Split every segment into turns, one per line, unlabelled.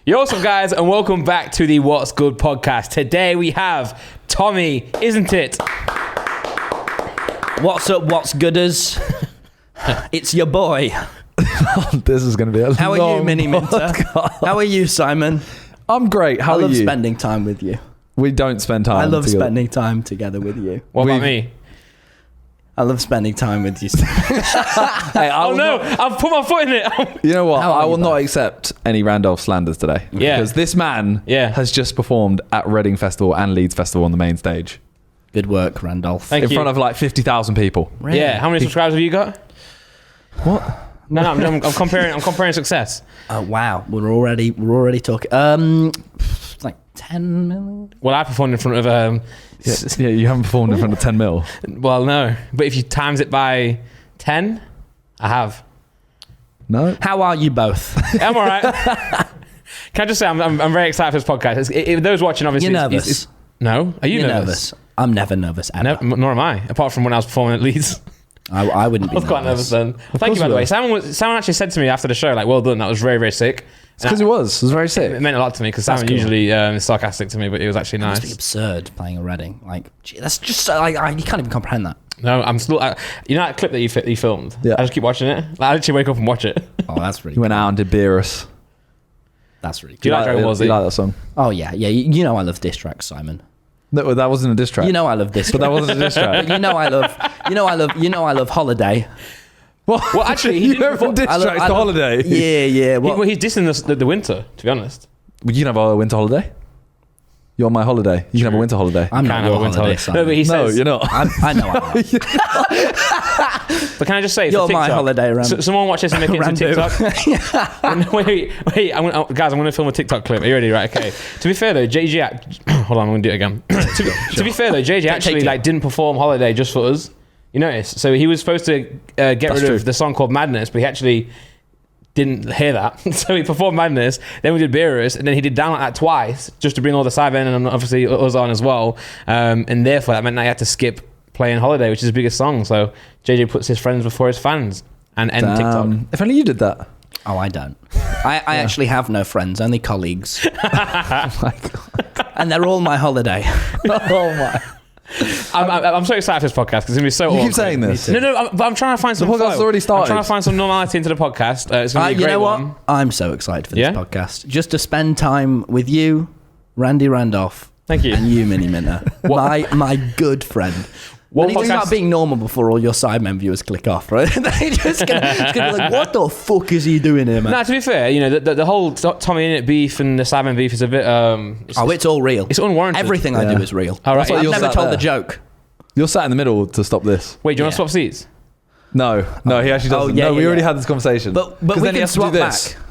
Yo, what's up, guys, and welcome back to the What's Good podcast. Today we have Tommy, isn't it?
What's up, what's gooders? It's your boy.
This is going to be a
How
long
are you, Mini Minter? How are you, Simon?
I'm great. How are you?
I love spending time with you.
We don't spend time
I love
together.
spending time together with you.
What about me?
I love spending time with you.
Hey,
I've put my foot in it.
You know what?
How are
I will
you,
not
bud?
accept any Randolph slanders today.
Yeah.
Because this man has just performed at Reading Festival and Leeds Festival on the main stage.
Good work, Randolph.
Thank
in
you.
front of like 50,000 people.
Really?
Yeah, how many subscribers have you got?
What?
No, I'm comparing success.
Oh wow, we're already talking. Like 10 million.
Well, I performed in front of
Yeah, you haven't performed in front of 10 mil.
well, no, but if you times it by 10, I have.
No?
How are you both?
I'm all right. Can I just say I'm very excited for this podcast. Those watching, obviously,
You're nervous.
No, are you
You're
nervous?
I'm never nervous ever.
Nor am I. Apart from when I was performing at Leeds.
I wouldn't be
I was quite nervous then. Thank you, by the way. Simon actually said to me after the show, like, well done, that was very, very sick.
It's because it was very sick.
It meant a lot to me because Simon usually is sarcastic to me, but it was actually nice.
It must be absurd playing a Reading. Like, gee, that's just you can't even comprehend that.
No, I'm still. You know that clip that you filmed?
Yeah.
I just keep watching it. Like, I literally wake up and watch it.
Oh, that's really.
He went out and did Beerus.
That's really.
Do you like Dragon Ball Z?
You like that song?
Oh yeah. You know I love diss tracks, Simon.
No, that wasn't a diss track.
You know I love diss
But
tracks.
that wasn't a diss track.
But you know I love Holiday.
What?
Well, actually, he
you
didn't
went from diss
I love-
tracks
I
to
love-
holiday.
Yeah.
Well, he's dissing the winter. To be honest,
You can have a winter holiday. You're on my holiday. You can have a winter holiday.
I'm not
Kind of
your
a winter
holiday.
holiday.
Simon.
No, but he
No,
says.
you're not.
I know I am.
But can I just say,
You're
for
my
TikTok,
holiday, Ram.
someone watch this and make it into
Rando.
TikTok. wait. Guys, I'm going to film a TikTok clip. Are you ready? Right, okay. To be fair though, JJ, hold on, I'm going to do it again. To be fair though, JJ actually didn't perform Holiday just for us. You notice? So he was supposed to get rid of the song called Madness, but he actually didn't hear that. So he performed Madness, then we did Beerus, and then he did Down Like That twice, just to bring all the Sidemen and obviously us on as well. And therefore that meant that he had to skip playing Holiday, which is his biggest song. So JJ puts his friends before his fans and TikTok.
If only you did that.
Oh, I don't. I actually have no friends, only colleagues,
Oh my God.
and they're all my holiday.
Oh my.
I'm so excited for this podcast because it's going to be so
You
awkward.
keep saying this.
No, but I'm trying to find some
The podcast's
flow.
already started.
I'm trying to find some normality into the podcast. It's going to be a
You
great
know what?
one.
I'm so excited for this
Yeah?
podcast. Just to spend time with you, Randy Randolph.
Thank you.
And you, Mini Minter. my good friend.
What
I need to start
podcast-
being normal before all your Sidemen viewers click off, right? They're just gonna be like, what the fuck is he doing here, man?
No, to be fair, you know, the whole TommyInnit beef and the Sidemen beef is a bit...
It's all real.
It's unwarranted.
Everything I do is real.
All right.
That's why
I've
you're
never
sat
told
there.
the joke.
You're sat in the middle to stop this.
Wait, do you want
Yeah.
to swap seats?
No, he actually doesn't.
yeah,
we
yeah,
already
yeah.
had this conversation.
But
'Cause
we
then he
can
has to do
swap
this.
back.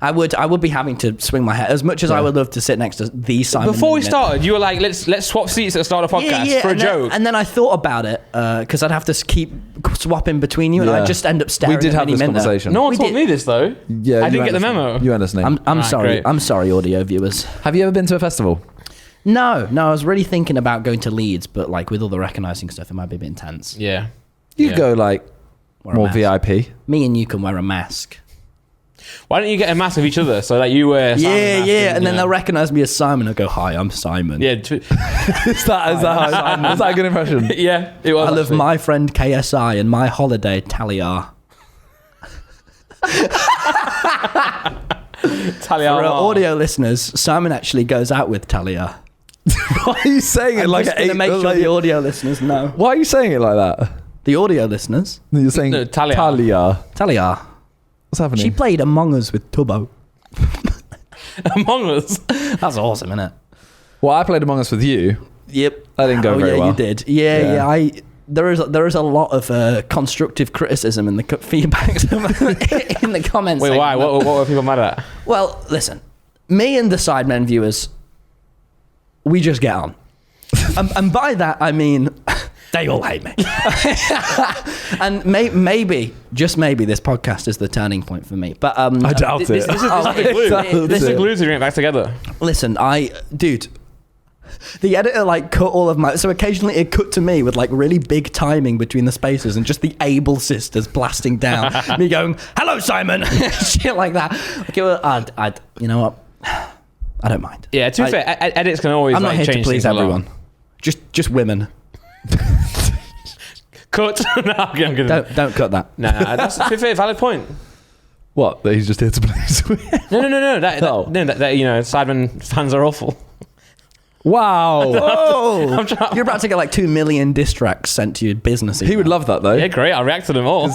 I would be having to swing my head as much as I would love to sit next to the Simon.
Before we
Mini Minter.
started, you were like, let's swap seats at the start of the podcast for a
and
joke.
and then I thought about it because I'd have to keep swapping between you, and
Yeah.
I'd just end up staring.
We did
at
have
Mini
this
Minter.
conversation.
No one
we
told
did.
me this, though.
Yeah,
I
you
didn't get the
weren't
memo.
listening. You weren't listening.
I'm
Right,
sorry.
great.
I'm sorry, audio viewers.
Have you ever been to a festival?
No, I was really thinking about going to Leeds, but like with all the recognising stuff, it might be a bit intense.
Yeah.
You
Yeah.
go like
Wear a
more
mask.
VIP.
Me and you can wear a mask.
Why don't you get a mask of each other so that you wear Simon mask
And then
you
they'll
know.
recognise me as Simon. I'll go, "Hi, I'm Simon."
Is that a good impression?
Yeah, it was.
I love
actually.
my friend KSI and my holiday Talia.
Talia.
For our audio listeners, Simon actually goes out with Talia.
Why are you saying it
I'm
like
just
an
going to make sure the audio listeners know.
Why are you saying it like that?
The audio listeners.
You're saying
No, Talia.
Talia.
What's happening?
She played Among Us with Tubbo.
Among Us.
That's awesome, isn't it?
Well, I played Among Us with you.
Yep.
That didn't go very
yeah,
well.
you did. Yeah. There is a lot of constructive criticism in the feedback in the comments.
Wait, why?
segment.
What were people mad at?
Well, listen, me and the Sidemen viewers, we just get on, and by that I mean they all hate me. And maybe, just maybe, this podcast is the turning point for me. But
I doubt
This
it.
is the glue.
Doubt
This is the
it.
glue to bring it back together.
Listen, dude. The editor like cut all of my, so occasionally it cut to me with like really big timing between the spaces and just the Able sisters blasting down, me going, "Hello, Simon," shit like that. Like, you know what? I don't mind.
Yeah, to be fair, edits can always
I'm not here to
change
please
things a lot.
everyone. Just women.
Cut. No, I'm gonna.
Don't cut that.
No, that's to be fair, valid point.
What? That he's just here to please me?
No. That Sidemen fans are awful.
Wow.
Oh, you're about to get like 2 million diss tracks sent to your business.
He would love that though.
Yeah, great. I'll react to them all.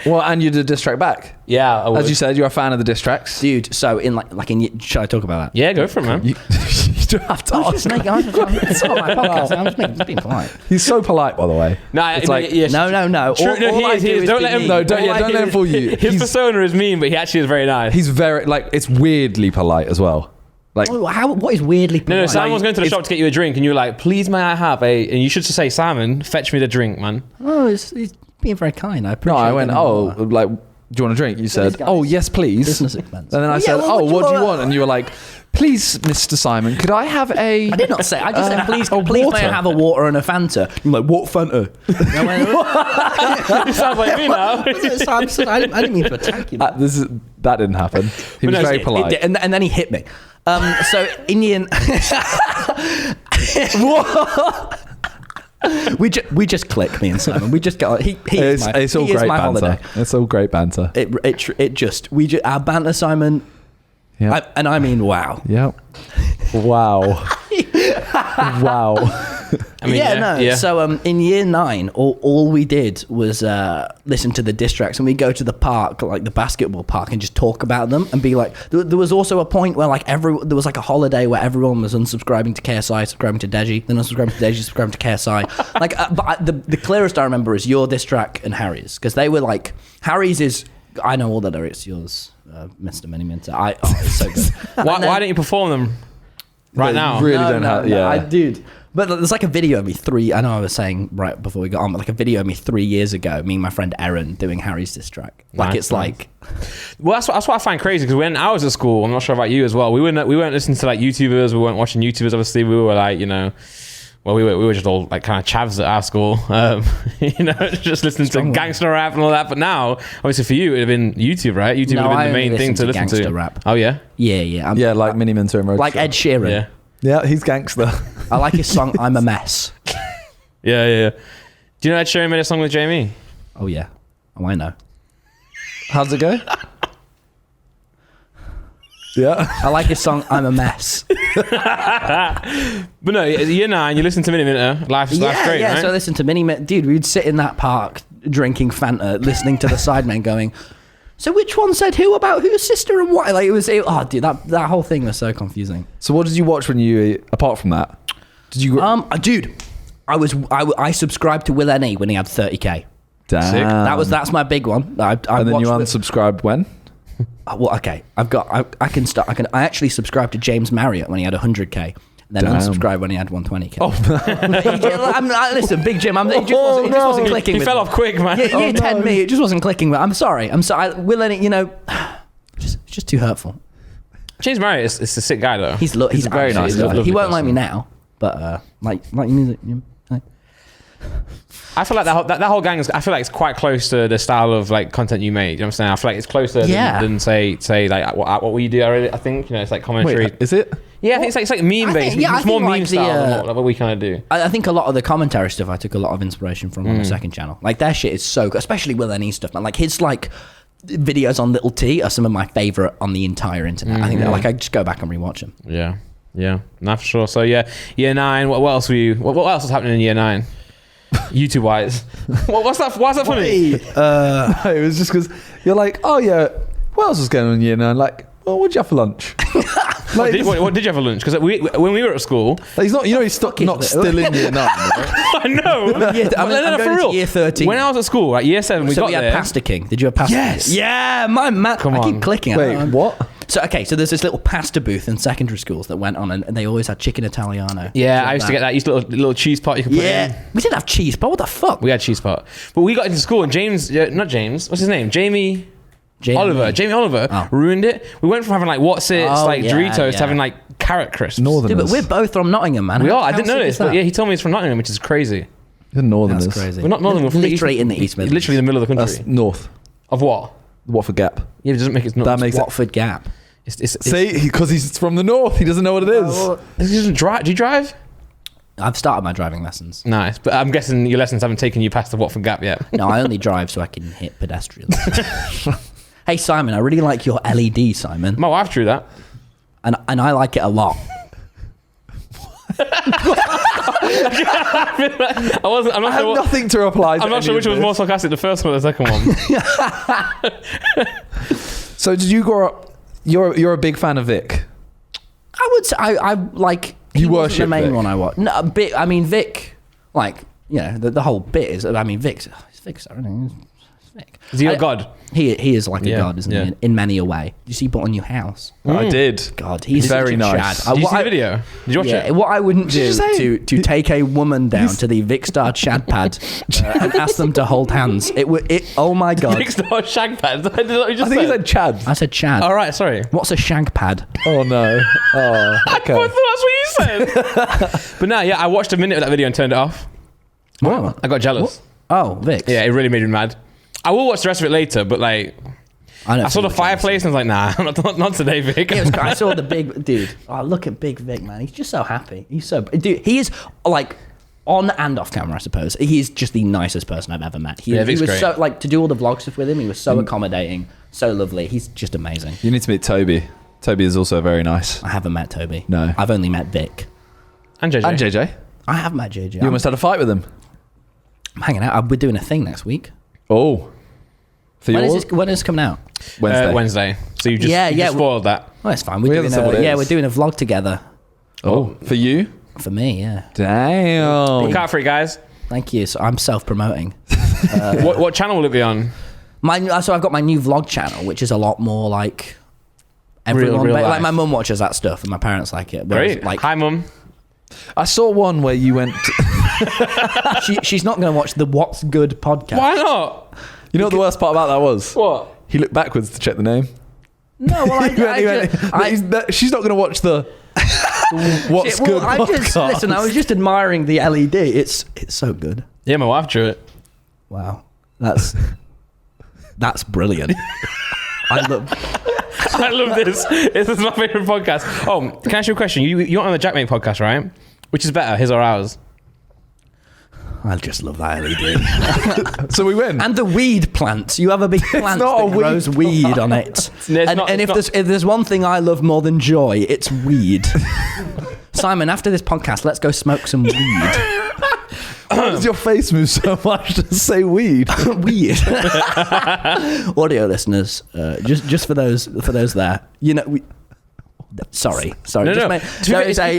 Well, and you did a diss track back.
Yeah, I would.
As you said, you're a fan of the diss tracks.
Dude, so in should I talk about that?
Yeah, go for it, man.
You don't have to
It's not my podcast. I'm just being polite.
He's so polite, by the way.
No,
It's like-
No.
True, he is. Don't let him.
No, don't let him fool you.
His persona is mean, but he actually is very nice.
He's very it's weirdly polite as well. Like,
what is weirdly polite?
No, Simon was going to the shop to get you a drink, and you were like, "Please, may I have a?" And you should just say, "Simon, fetch me the drink, man."
Oh, he's being very kind. I appreciate
no, I
it.
went, like, do you want a drink? You said,
guys.
oh, yes, please.
Business expense.
And then I said,
well,
what do you want? And you were like, please, Mr. Simon, could I have a...
I did not say. I just said, please,
a
may
water?
I have a water and a Fanta? You're like, what Fanta? I went,
You sound like me now.
I didn't mean to attack you.
That didn't happen. He was very polite.
And then he hit me. So Indian. we just click, me and Simon. We just go.
It's all great banter. It's all great banter.
Our banter, Simon.
Yeah.
And I mean, wow.
Yep. Wow. Wow.
I mean, yeah.
So in year 9, all we did was listen to the diss tracks, and we go to the park, like the basketball park, and just talk about them and be like. There was also a point where there was like a holiday where everyone was unsubscribing to KSI, subscribing to Deji, then unsubscribing to Deji, subscribing to KSI. But the clearest I remember is your diss track and Harry's, because they were like, Harry's is, I know all the lyrics. Yours, Mr. Miniminter. It's so good.
Why don't you perform them right now?
Really don't have. Yeah,
I did. But there's like a video of me I know I was saying right before we got on, but like a video of me 3 years ago, me and my friend Erin doing Harry's diss track. Like
Nice,
it's like,
Well, that's what I find crazy, because when I was at school, I'm not sure about you as well. We weren't listening to like YouTubers. We weren't watching YouTubers. Obviously, we were like, well, we were just all like kind of chavs at our school, just listening to gangster rap and all that. But now, obviously, for you, it would have been YouTube, right? YouTube would have been the main thing to listen to.
Rap.
Oh yeah,
yeah.
like Mini Minter and Road
like Ed Sheeran.
yeah.
Yeah, he's gangster.
I like his song "I'm a Mess."
Yeah. Do you know Ed Sheeran made a song with Jamie?
Oh yeah. Oh, I know.
How's it go? Yeah.
I like his song "I'm a Mess."
But no, year 9, you listen to Mini Minter. Life's great,
yeah.
right?
So I listened to dude. We'd sit in that park drinking Fanta, listening to the Sidemen going. So which one said who about whose sister and what? Like dude, that whole thing was so confusing.
So what did you watch when you, apart from that? Did you?
Dude, I subscribed to Will N.E. when he had 30k.
Damn.
That's my big one. I
and then you unsubscribed when?
Well, okay. I actually subscribed to James Marriott when he had 100k. Then unsubscribed when he had 120k.
Oh,
listen, Big Jim. It just wasn't clicking.
He fell off quick, man.
Year 10 me, it just wasn't clicking. But I'm sorry. Will N.E., just too hurtful.
James Marriott is a sick guy, though.
He's a very nice guy. He won't like me now, but like music.
I feel like that whole gang I feel like it's quite close to the style of like content you made. You know what I'm saying? I feel like it's closer than say like what we do. I think it's like commentary.
Wait, is it?
Yeah, I think it's like meme based. It's more meme style than what we kind of do.
I think a lot of the commentary stuff I took a lot of inspiration from on the second channel. Like their shit is so good, especially Will N.E. stuff, man. Like his like videos on Little T are some of my favorite on the entire internet. I think I just go back and rewatch them.
Yeah, not for sure. So yeah, year 9. What else were you? What else was happening in year 9? YouTube wise, what's that? Why's that funny?
It was just because you're like, oh yeah, what else was going on in year 9? Like, well, what'd you have for lunch?
What did you have for lunch? Because when we were at school,
he's not. You know, he's not still in year 9. Right?
I know.
I'm
for real.
To year 13.
When I was at school, like year 7, we got
had
there.
Pasta King. Did you have Pasta?
Yes.
King? Yeah, my man.
Come
I
on.
keep clicking.
Wait, what?
So there's this little pasta booth in secondary schools that went on, and they always had chicken Italiano.
Yeah, I used to get that. Used to little cheese pot you could put in.
We didn't have cheese, but what the fuck?
We had cheese pot, but we got into school and not James. What's his name? Jamie Oliver ruined it. We went from having like Doritos to having like carrot crisps.
Northerners.
Dude, but we're both from Nottingham, man.
We are. I didn't know this, but yeah, he told me he's from Nottingham, which is crazy.
You're Northerners.
That's crazy.
We're not Northern. We're from
literally in the East Midlands.
Literally in the middle of the country.
That's north.
Of what?
Watford Gap.
Yeah, it doesn't make it.
That makes
Watford Gap.
See, because he's from the north, he doesn't know what it is.
He doesn't drive. Do you drive?
I've started my driving lessons.
Nice, but I'm guessing your lessons haven't taken you past the Watford Gap yet.
No, I only drive so I can hit pedestrians. Hey, Simon, I really like your LED, Simon.
My wife drew that.
And I like it a lot.
I'm not
I have
sure.
nothing to reply to.
I'm not sure which was more sarcastic, the first one or the second one.
So did you grow up? You're a big fan of Vic.
I would say I like.
You
he wasn't
worship
the main
Vic.
one I watched. No, a bit. I mean, Vic. Like, you know, the whole bit is. I mean, Vic's Vic.
Is he a god?
He is like a god, isn't
yeah.
he? In many a way. Did you see he bought a new house?
I did.
God, he's
Very
such a
nice.
Chad.
Did you see the video? Did you watch it?
What I wouldn't do
you
to take a woman down to the Vicstar Chad pad and ask them to hold hands. It would. Oh my god!
Nick's not shag pads. Is that what you just
I think he
said?
said Chad.
I said Chad.
All right, sorry.
What's a shag pad?
Oh no. Oh, okay.
I thought that's what you said. But no, yeah, I watched a minute of that video and turned it off.
What?
I got jealous.
Oh, Vic.
Yeah, it really made me mad. I will watch the rest of it later, but like, I saw the fireplace and I was like, nah, not today, Vic.
I saw the big dude. Oh, look at Big Vic, man. He's just so happy. He's so dude. He is like on and off camera, I suppose. He is just the nicest person I've ever met. He was
great.
so like to do all the vlog stuff with him. He was so accommodating, so lovely. He's just amazing.
You need to meet Toby. Toby is also very nice.
I haven't met Toby.
No.
I've only met Vic.
And JJ.
And JJ.
I have met JJ.
You almost had a fight with him.
I'm hanging out. We're doing a thing next week.
Oh. For
When
yours?
is this coming out?
Wednesday.
So you just spoiled that.
Oh, it's fine.
We
We're
haven't said what
doing
it is.
we're doing a vlog together.
Oh. For you?
For me, yeah.
Damn.
Look out for it, guys.
Thank you. So I'm self-promoting.
What channel will it be on?
So I've got my new vlog channel, which is a lot more like everyone.
Real
like
life.
my mum watches that stuff, and my parents like it. Whereas,
Great.
Like
Hi, Mum.
I saw one where you went...
she's not going to watch the What's Good podcast.
Why not?
You know what the worst part about that was?
What?
He looked backwards to check the name.
No, well,
She's not going to watch the What's Good podcast.
Listen, I was just admiring the LED. It's so good.
Yeah, my wife drew it.
Wow, that's brilliant. I love
this. This is my favorite podcast. Oh, can I ask you a question? You're on the Jackmate podcast, right? Which is better, his or ours?
I just love that LED.
So we win.
And the weed plants. You have a big plant
not a
that grows weed on it. If there's one thing I love more than joy, it's weed. Simon, after this podcast, let's go smoke some weed.
Why does your face move so much to say weed?
Weed. Audio listeners, just for those there, you know. Sorry.
No.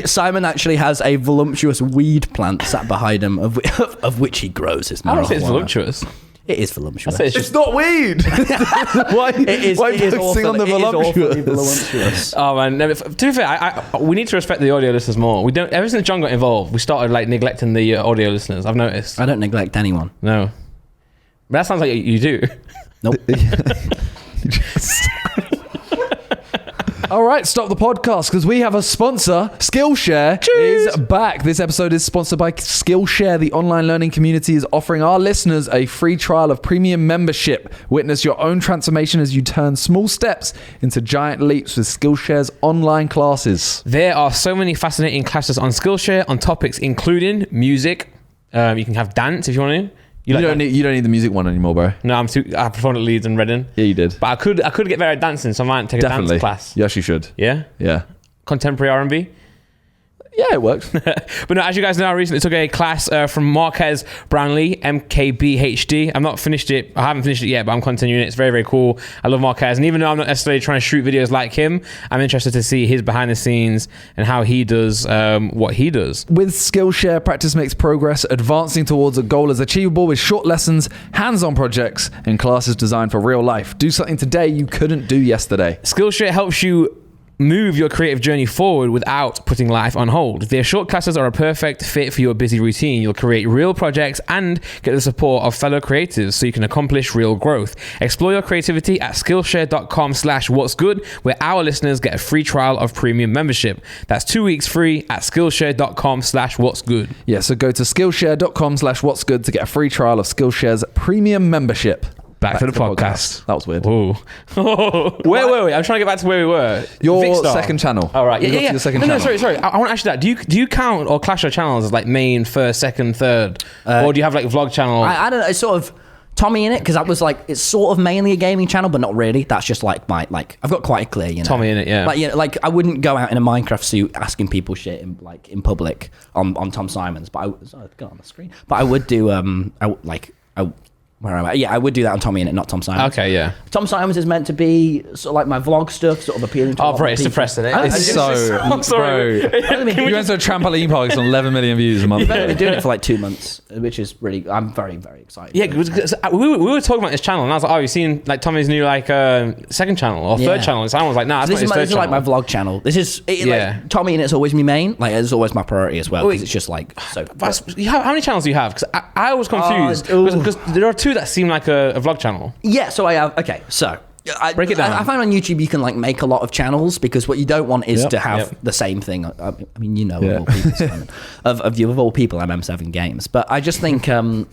Simon actually has a voluptuous weed plant sat behind him, of which he grows his marijuana.
I don't think it's voluptuous.
It is voluptuous.
It's not weed. Why focusing on the voluptuous?
Oh man, no, to be fair, we need to respect the audio listeners more. We don't. Ever since John got involved, we started like neglecting the audio listeners. I've noticed.
I don't neglect anyone.
No, but that sounds like you do.
Nope.
All right, stop the podcast because we have a sponsor. Skillshare is back. This episode is sponsored by Skillshare. The online learning community is offering our listeners a free trial of premium membership. Witness your own transformation as you turn small steps into giant leaps with Skillshare's online classes.
There are so many fascinating classes on Skillshare on topics including music. You can have dance if you want to.
You don't need the music one anymore, bro.
No, I performed at Leeds and Reading.
Yeah, you did.
But I could get better at dancing, so I might take a dance class.
Yes, you should.
Yeah?
Yeah.
Contemporary R&B?
Yeah, it works.
But no, as you guys know, I recently took a class from Marquez Brownlee, MKBHD. I haven't finished it yet, but I'm continuing it. It's very, very cool. I love Marquez. And even though I'm not necessarily trying to shoot videos like him, I'm interested to see his behind the scenes and how he does what he does.
With Skillshare, practice makes progress. Advancing towards a goal is achievable with short lessons, hands-on projects, and classes designed for real life. Do something today you couldn't do yesterday.
Skillshare helps you move your creative journey forward without putting life on hold. Their short classes are a perfect fit for your busy routine. You'll create real projects and get the support of fellow creatives so you can accomplish real growth. Explore your creativity at Skillshare.com/what'sgood, where our listeners get a free trial of premium membership. That's 2 weeks free at Skillshare.com/what'sgood.
Yeah, so go to Skillshare.com/what'sgood to get a free trial of Skillshare's premium membership.
Back to the podcast.
That was weird.
Ooh. Where were we? I'm trying to get back to where we were.
Your
Vicstar.
second channel.
All right.
You got to
Yeah.
your second
No,
channel.
sorry. I want to ask you that. Do you count or clash your channels as like main, first, second, third, or do you have like a vlog channel?
I don't know. It's sort of TommyInnit, because that was like, it's sort of mainly a gaming channel, but not really. That's just like my, like, I've got quite a clear, you know.
TommyInnit, yeah.
Like, you know, like I wouldn't go out in a Minecraft suit asking people shit in public on Tom Simon's, but sorry, I've got it on the screen. But I would do where am I? Yeah, I would do that on TommyInnit, not Tom Simons.
Okay, yeah.
Tom Simons is meant to be sort of like my vlog stuff, sort of appealing to.
Oh, bro, it's depressing.
It's so.
I'm sorry.
Bro. You went to a trampoline park, it's on 11 million views a month.
You've only been doing it for like 2 months, which is really. I'm very, very excited.
Yeah, because we were talking about this channel, and I was like, "Oh, you've seen like Tommy's new like second channel or third channel?" And someone was like, "Nah, that's
this
not his third
is like my vlog channel. This is like TommyInnit's always my main. Like it's always my priority as well, because it's just like so.
How many channels do you have? Because I was confused because there are two that seem like a vlog channel.
Yeah, so I have. Okay, so.
Break it down.
I find on YouTube you can like make a lot of channels, because what you don't want is to have the same thing. I mean, you know, of all people, Simon, of all people, I'm M7 Games, but I just think I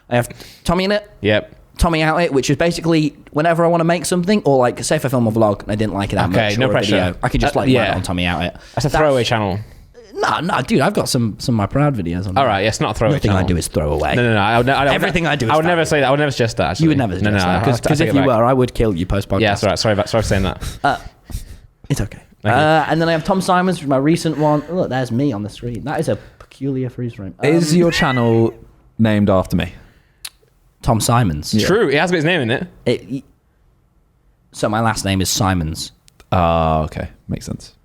have TommyInnit.
Yep.
Tommy Out It, which is basically whenever I want to make something, or like say if I film a vlog and I didn't like it that much,
no
or a
pressure.
video, I can just like write it on Tommy Out It.
That's a throwaway channel.
No, dude, I've got some of my proud videos on.
All right, yeah, it's not a throwaway
Nothing
channel.
I do is throw away.
No.
Everything I do is
I would never say that. I would never suggest that. Actually.
You would never suggest that, because if you were, I would kill you post podcast.
Yeah, that's right. Sorry for saying that.
It's okay. And then I have Tom Simons, which is my recent one. Look, there's me on the screen. That is a peculiar freeze frame.
Is your channel named after me?
Tom Simons?
Yeah. True, it has got his name in it.
So my last name is Simons.
Oh, okay, makes sense.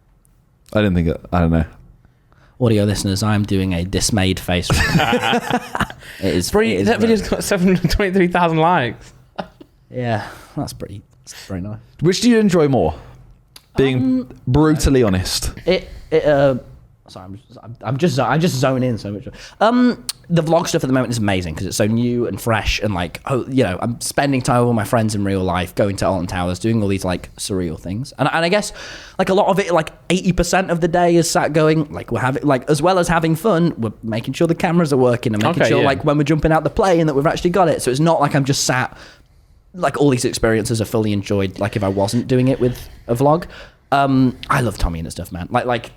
I didn't think it. I don't know.
Audio listeners, I'm doing a dismayed face. That
video's got 723,000 likes.
Yeah, that's very nice.
Which do you enjoy more? Being brutally honest.
Sorry, I just zone in so much. The vlog stuff at the moment is amazing because it's so new and fresh, and like, I'm spending time with all my friends in real life, going to Alton Towers, doing all these like surreal things, and I guess like a lot of it, like 80% of the day is sat going like we're having, like, as well as having fun, we're making sure the cameras are working and making sure like when we're jumping out the plane that we've actually got it. So it's not like I'm just sat. Like all these experiences are fully enjoyed. Like if I wasn't doing it with a vlog, I love TommyInnit stuff, man. Like.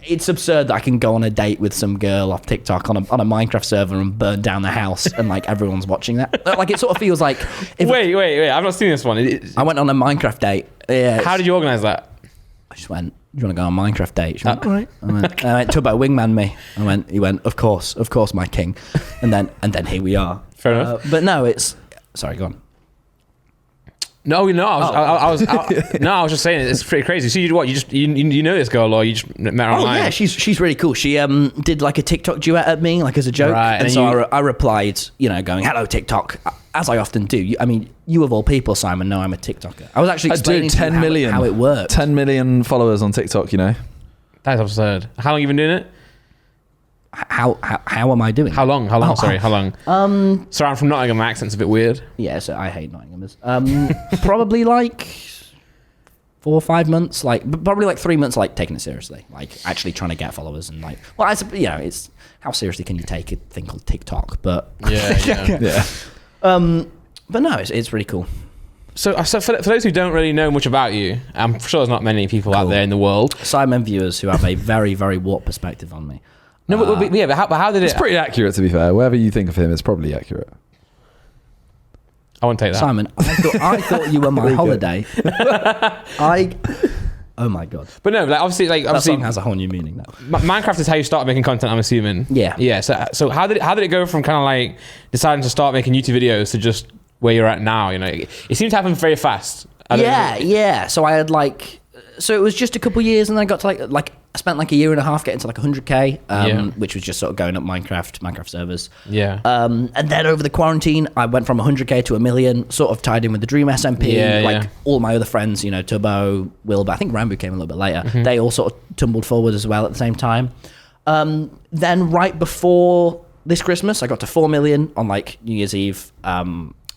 It's absurd that I can go on a date with some girl off TikTok on a Minecraft server and burn down the house and like everyone's watching that. Like it sort of feels like...
Wait, I've not seen this one.
I went on a Minecraft date. Yeah.
How did you organise that?
I just went, do you want to go on a Minecraft date? She went, all right. I went, Tubbo, wingman me. He went, of course, my king. And then here we are.
Fair enough.
But no, it's... Sorry, go on.
No, I was just saying it's pretty crazy. So you know this girl, or you just met her online?
Oh yeah, she's really cool. She did like a TikTok duet at me, like as a joke,
right,
and so I replied, going, "Hello TikTok," as I often do. You of all people, Simon, know I'm a TikToker. I was actually explaining
10 million
how it works.
10 million followers on TikTok.
That's absurd. How long have you been doing it?
How am I doing?
How long? Sorry, how long? Sorry, I'm from Nottingham. My accent's a bit weird.
Yeah, so I hate Nottinghamers. Probably like 4 or 5 months. Like probably like 3 months. Like taking it seriously. Like actually trying to get followers and like. Well, it's how seriously can you take a thing called TikTok? But
yeah.
But no, it's really cool.
So for those who don't really know much about you, I'm sure there's not many people out there in the world.
Sidemen viewers who have a very, very warped perspective on me.
No, but how did it...
It's pretty accurate, to be fair. Whatever you think of him, it's probably accurate.
I won't take that.
Simon, I thought you were my holiday. Oh my God.
But no, like obviously
that song has a whole new meaning now.
Minecraft is how you started making content, I'm assuming.
Yeah.
So how did it go from kind of like deciding to start making YouTube videos to just where you're at now? It seems to happen very fast.
Yeah. So I had so it was just a couple years, and then I got to like I spent like a year and a half getting to like 100k, which was just sort of going up Minecraft servers.
Yeah.
And then over the quarantine, I went from 100k to 1 million, sort of tied in with the Dream SMP. All my other friends, Tubbo, Wilbur, I think Rambo came a little bit later. Mm-hmm. They all sort of tumbled forward as well at the same time. Then right before this Christmas, I got to 4 million on like New Year's Eve.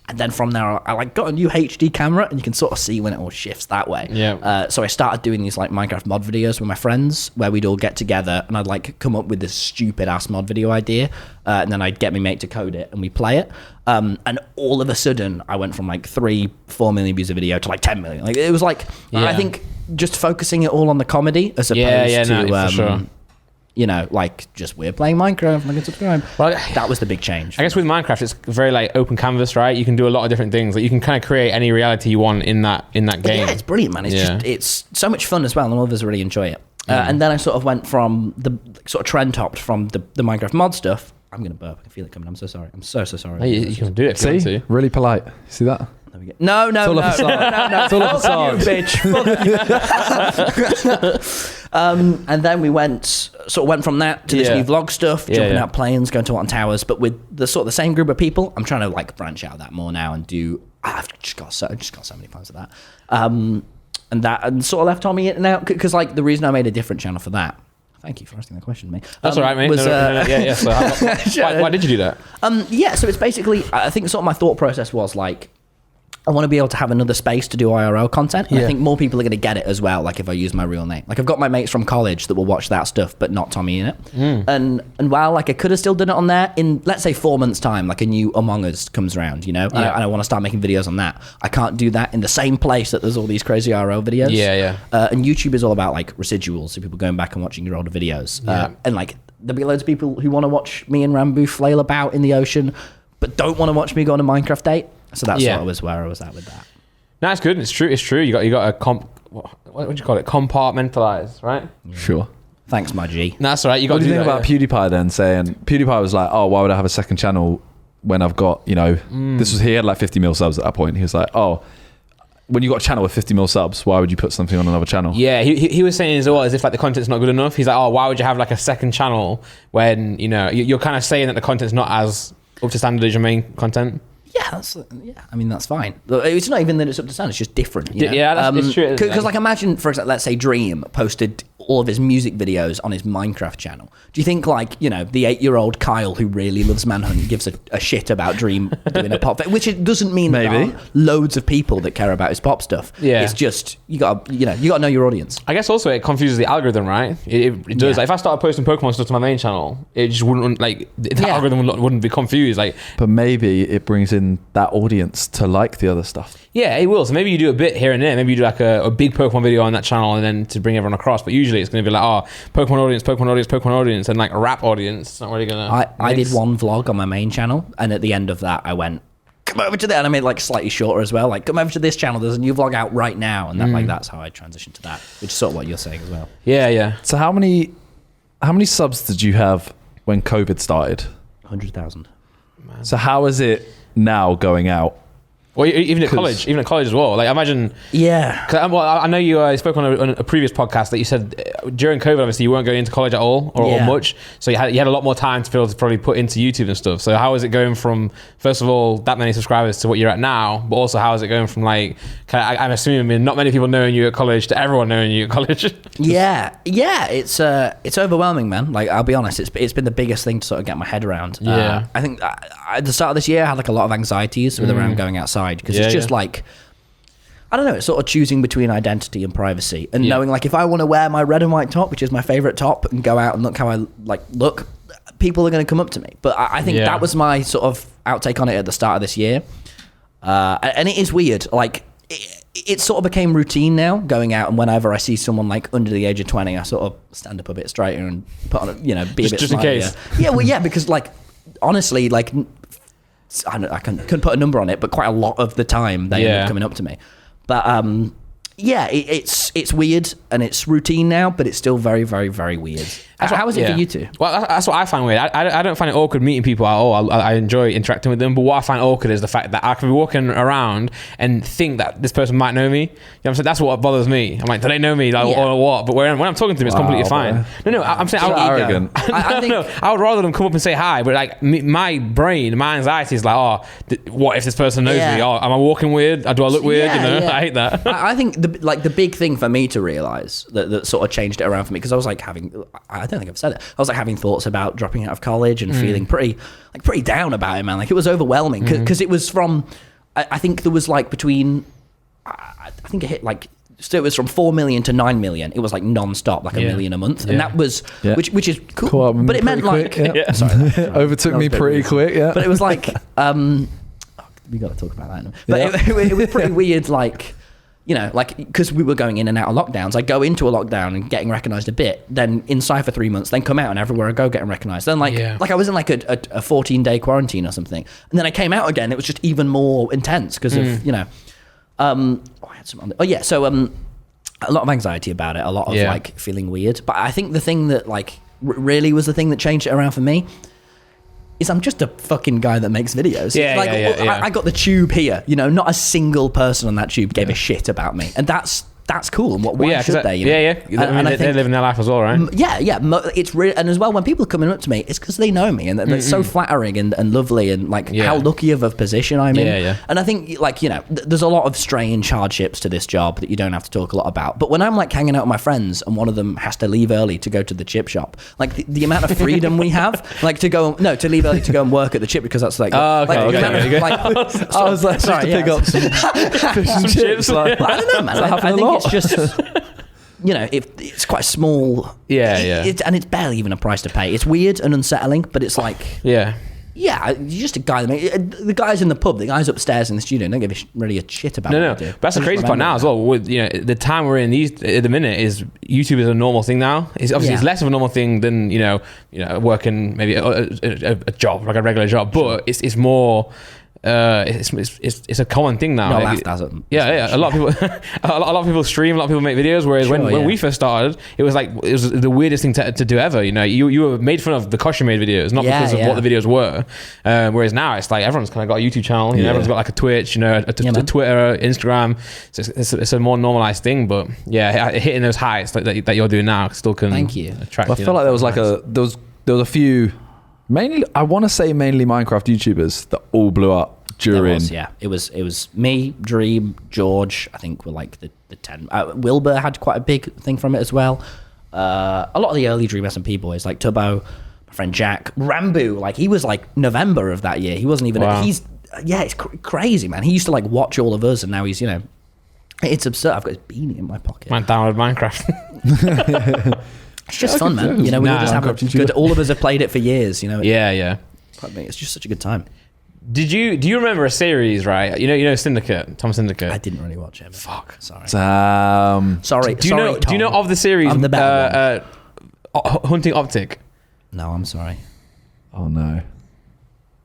And then from there, I like got a new HD camera, and you can sort of see when it all shifts that way.
Yeah.
So I started doing these like Minecraft mod videos with my friends, where we'd all get together, and I'd like come up with this stupid ass mod video idea, and then I'd get my mate to code it, and we play it. And all of a sudden, I went from like 3-4 million views a video to like 10 million. Like it was like I think just focusing it all on the comedy as opposed to
for sure.
you know, like just we're playing Minecraft, like subscribe.
Well,
that was the big change.
I guess with Minecraft, it's very like open canvas, right? You can do a lot of different things. Like you can kind of create any reality you want in that game.
Yeah, it's brilliant, man. It's just it's so much fun as well, and all of us really enjoy it. And then I sort of went from the sort of trend topped from the Minecraft mod stuff. I'm gonna burp. I can feel it coming. I'm so sorry. I'm so sorry.
Hey, you can do it. If you want to.
Really polite. See that?
No.
It's all a facade. It's all a facade.
Bitch. And then we went from that to this new vlog stuff, jumping out planes, going to Alton Towers, but with the sort of the same group of people. I'm trying to like branch out that more now and do. I've just got so many plans of that. And sort of left TommyInnit out because like the reason I made a different channel for that. Thank you for asking the question, mate.
That's all right, mate. So why did you do that?
So it's basically, I think sort of my thought process was like, I want to be able to have another space to do IRL content. And I think more people are going to get it as well, like if I use my real name. Like I've got my mates from college that will watch that stuff, but not TommyInnit. And while like I could have still done it on there, in let's say 4 months' time, like a new Among Us comes around, you know, and I want to start making videos on that. I can't do that in the same place that there's all these crazy IRL videos. And YouTube is all about like residuals, so people going back and watching your older videos. And like there'll be loads of people who want to watch me and Rambo flail about in the ocean, but don't want to watch me go on a Minecraft date. So that's sort of was where I was at with that.
No, it's good. It's true. You got a what would you call it? Compartmentalize, right?
Sure.
Thanks, my G.
No, that's all right. You got.
What do you think about PewDiePie then? Saying PewDiePie was like, "Oh, why would I have a second channel when I've got he had like 50 mil subs at that point." He was like, "Oh, when you got a channel with 50 mil subs, why would you put something on another channel?" Yeah,
he was saying as well as if like the content's not good enough. He's like, "Oh, why would you have like a second channel when you're kind of saying that the content's not as up to standard as your main content?"
I mean, that's fine. It's not even that it's up to standard, it's just different. You know?
Yeah, that's true.
Because, like, imagine, for example, let's say Dream posted all of his music videos on his Minecraft channel. Do you think, like, the 8-year-old Kyle who really loves Manhunt gives a shit about Dream doing a pop? Which it doesn't mean there are loads of people that care about his pop stuff. Yeah. It's just, you got to know your audience.
I guess also it confuses the algorithm, right? It does. Like, if I started posting Pokemon stuff to my main channel, it just wouldn't, like, the algorithm wouldn't be confused. Like,
but maybe it brings in that audience to like the other stuff.
Yeah, it will. So maybe you do a bit here and there. Maybe you do like a big Pokemon video on that channel and then to bring everyone across. But usually it's going to be like, Pokemon audience, and like a rap audience. It's not really going to...
I did one vlog on my main channel, and at the end of that I went, come over to that, and I made it like slightly shorter as well. Like, come over to this channel, there's a new vlog out right now. And that's how I transitioned to that, which is sort of what you're saying as well.
Yeah.
So how many subs did you have when COVID started?
100,000.
So how is it now going out?
Well, even at college as well. Like, imagine.
Yeah.
I know you spoke on a previous podcast that you said during COVID, obviously, you weren't going into college at all or much. So you had a lot more time to be able to probably put into YouTube and stuff. So how is it going from, first of all, that many subscribers to what you're at now? But also, how is it going from like, I'm assuming not many people knowing you at college to everyone knowing you at college?
Yeah. It's overwhelming, man. Like, I'll be honest, it's been the biggest thing to sort of get my head around.
Yeah.
I think at the start of this year, I had like a lot of anxieties with around going outside. Because it's just like, I don't know, it's sort of choosing between identity and privacy and knowing like if I want to wear my red and white top, which is my favorite top, and go out and look how I look, people are going to come up to me. But I think that was my sort of outtake on it at the start of this year. And it is weird. Like it sort of became routine now going out, and whenever I see someone like under the age of 20, I sort of stand up a bit straighter and put on be a bit
just in case.
Yeah, because like honestly, like I couldn't put a number on it, but quite a lot of the time they end up coming up to me. But it's weird and it's routine now, but it's still very, very, very weird. How is it for you two?
Well, that's what I find weird. I don't find it awkward meeting people at all. I enjoy interacting with them, but what I find awkward is the fact that I can be walking around and think that this person might know me. You know what I'm saying? That's what bothers me. I'm like, do they know me or what? But when I'm talking to them, it's completely fine. No, I'm saying
arrogant.
I would rather them come up and say hi, but like my brain, my anxiety is like, what if this person knows me? Am I walking weird? Do I look weird? I hate that.
I think the big thing for me to realize that sort of changed it around for me, because I was like I don't think I've said it. I was like having thoughts about dropping out of college and feeling pretty down about it, man. Like it was overwhelming because it was from I think there was like between, I think it hit like, so it was from 4 million to 9 million. It was like non-stop, like a million a month. And that was, which is cool. But it meant like, sorry,
overtook me pretty quick,
But it was like, we got to talk about that. But it was pretty weird, like, you know, like, because we were going in and out of lockdowns. I go into a lockdown and getting recognised a bit, then inside for 3 months, then come out and everywhere I go getting recognised. Then like I was in like a 14-day quarantine or something. And then I came out again. It was just even more intense because of, you know, I had some so a lot of anxiety about it, a lot of like feeling weird. But I think the thing that like really was the thing that changed it around for me is I'm just a fucking guy that makes videos. I got the tube here, you know, not a single person on that tube gave a shit about me. And that's cool. And why should they? You know?
And I think they're living their life as well, right?
It's really, and as well, when people are coming up to me, it's because they know me, and it's so flattering and lovely, and like how lucky of a position I'm in. And I think, like, you know, there's a lot of strange hardships to this job that you don't have to talk a lot about. But when I'm like hanging out with my friends, and one of them has to leave early to go to the chip shop, like the amount of freedom we have, like to leave early to go and work at the chip, because that's like, I was like, sorry,
to pick up some fish and chips.
I don't know, man. I think it's just, you know, it's quite small. And it's barely even a price to pay. It's weird and unsettling, but it's like, you're just a guy. The guys in the pub, the guys upstairs in the studio, don't give really a shit about what they do.
But that's the crazy part now as well. With, you know, the time we're in at the minute is YouTube is a normal thing now. It's obviously it's less of a normal thing than you know working maybe a job, like a regular job, but it's more. It's a common thing now.
No, laughed at it.
A lot of people, a lot of people stream, a lot of people make videos. Whereas when we first started, it was the weirdest thing to do ever. You know, you were made fun of the costume made videos, not because of what the videos were. Whereas now it's like everyone's kind of got a YouTube channel. You know, everyone's got like a Twitch, you know, a Twitter, Instagram. So it's a more normalized thing. But hitting those heights that you're doing now still can attract.
Well, I feel like there was like there was a few. Mainly, I want to say mainly Minecraft YouTubers that all blew up during.
It was me, Dream, George. I think were like the 10. Wilbur had quite a big thing from it as well. A lot of the early Dream SMP boys, like Tubbo, my friend Jack, Rambo. Like he was like November of that year. He wasn't even. Wow. It's crazy, man. He used to like watch all of us, and now he's it's absurd. I've got his beanie in my pocket.
Went down with Minecraft.
It's just fun, man. You know, we all just have a good. All of us have played it for years. You know. It's just such a good time.
Do you remember a series, right? You know Syndicate, Tom Syndicate.
I didn't really watch it.
Fuck.
Sorry.
Sorry. Do you know of the series?
I'm the bad
Hunting Optic.
No, I'm sorry.
Oh no, that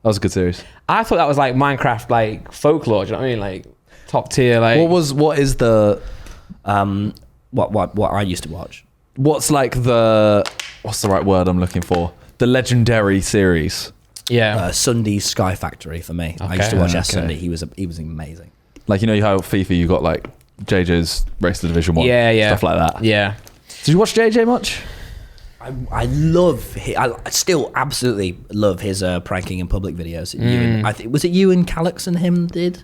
was a good series.
I thought that was like Minecraft, like folklore. Do you know what I mean? Like top tier. Like
what is the
what I used to watch.
What's the right word I'm looking for? The legendary series.
Sunday's Sky Factory for me. I used to watch Sunday. He was amazing.
Like, you know how FIFA you got like JJ's Race to Division 1, stuff like that.
Yeah.
Did you watch JJ much?
I still absolutely love his pranking in public videos. Was it you and Calix and him did?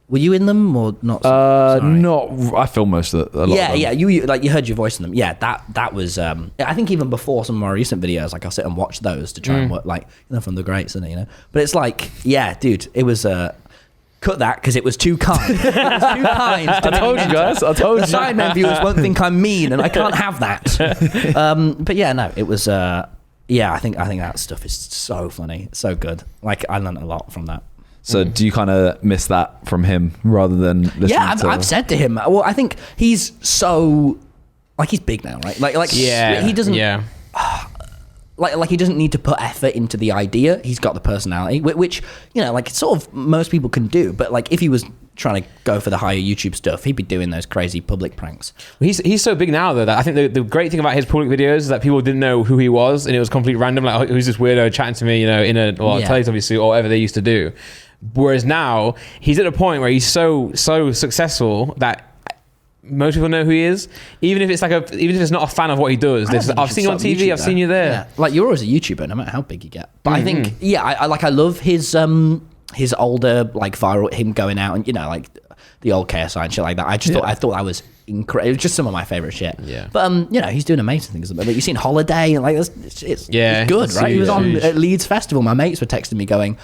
Were you in them or not?
Not. I filmed most of it.
You heard your voice in them. Yeah, that was. I think even before some of my recent videos, like I'll sit and watch those to try and work, like, you know, from the greats, isn't it? You know, but it's like, dude, it was. Cut that because it was too kind. It was too kind.
I told you guys. I told you.
Sidemen viewers won't think I'm mean, and I can't have that. But it was. I think that stuff is so funny, so good. Like, I learned a lot from that.
So do you kind of miss that from him rather than listening
I've said to him, well, I think he's so, like, he's big now, right? He doesn't, like he doesn't need to put effort into the idea. He's got the personality, which, you know, like, sort of most people can do. But like, if he was trying to go for the higher YouTube stuff, he'd be doing those crazy public pranks.
He's so big now, though, that I think the great thing about his public videos is that people didn't know who he was, and it was completely random. Like, who's this weirdo chatting to me, you know, in a Teletubby suit or whatever they used to do. Whereas now he's at a point where he's so successful that most people know who he is, even if it's not a fan of what he does. I've seen you on TV. YouTube, I've seen you there.
Yeah. Like, you're always a YouTuber, no matter how big you get. But I think, I love his older, like, viral, him going out and, you know, like the old KSI and shit like that. I thought that was incredible. It was just some of my favorite shit.
Yeah. But
you know, he's doing amazing things. But you've seen Holiday and like it's good, right? He was on at Leeds Festival. My mates were texting me going,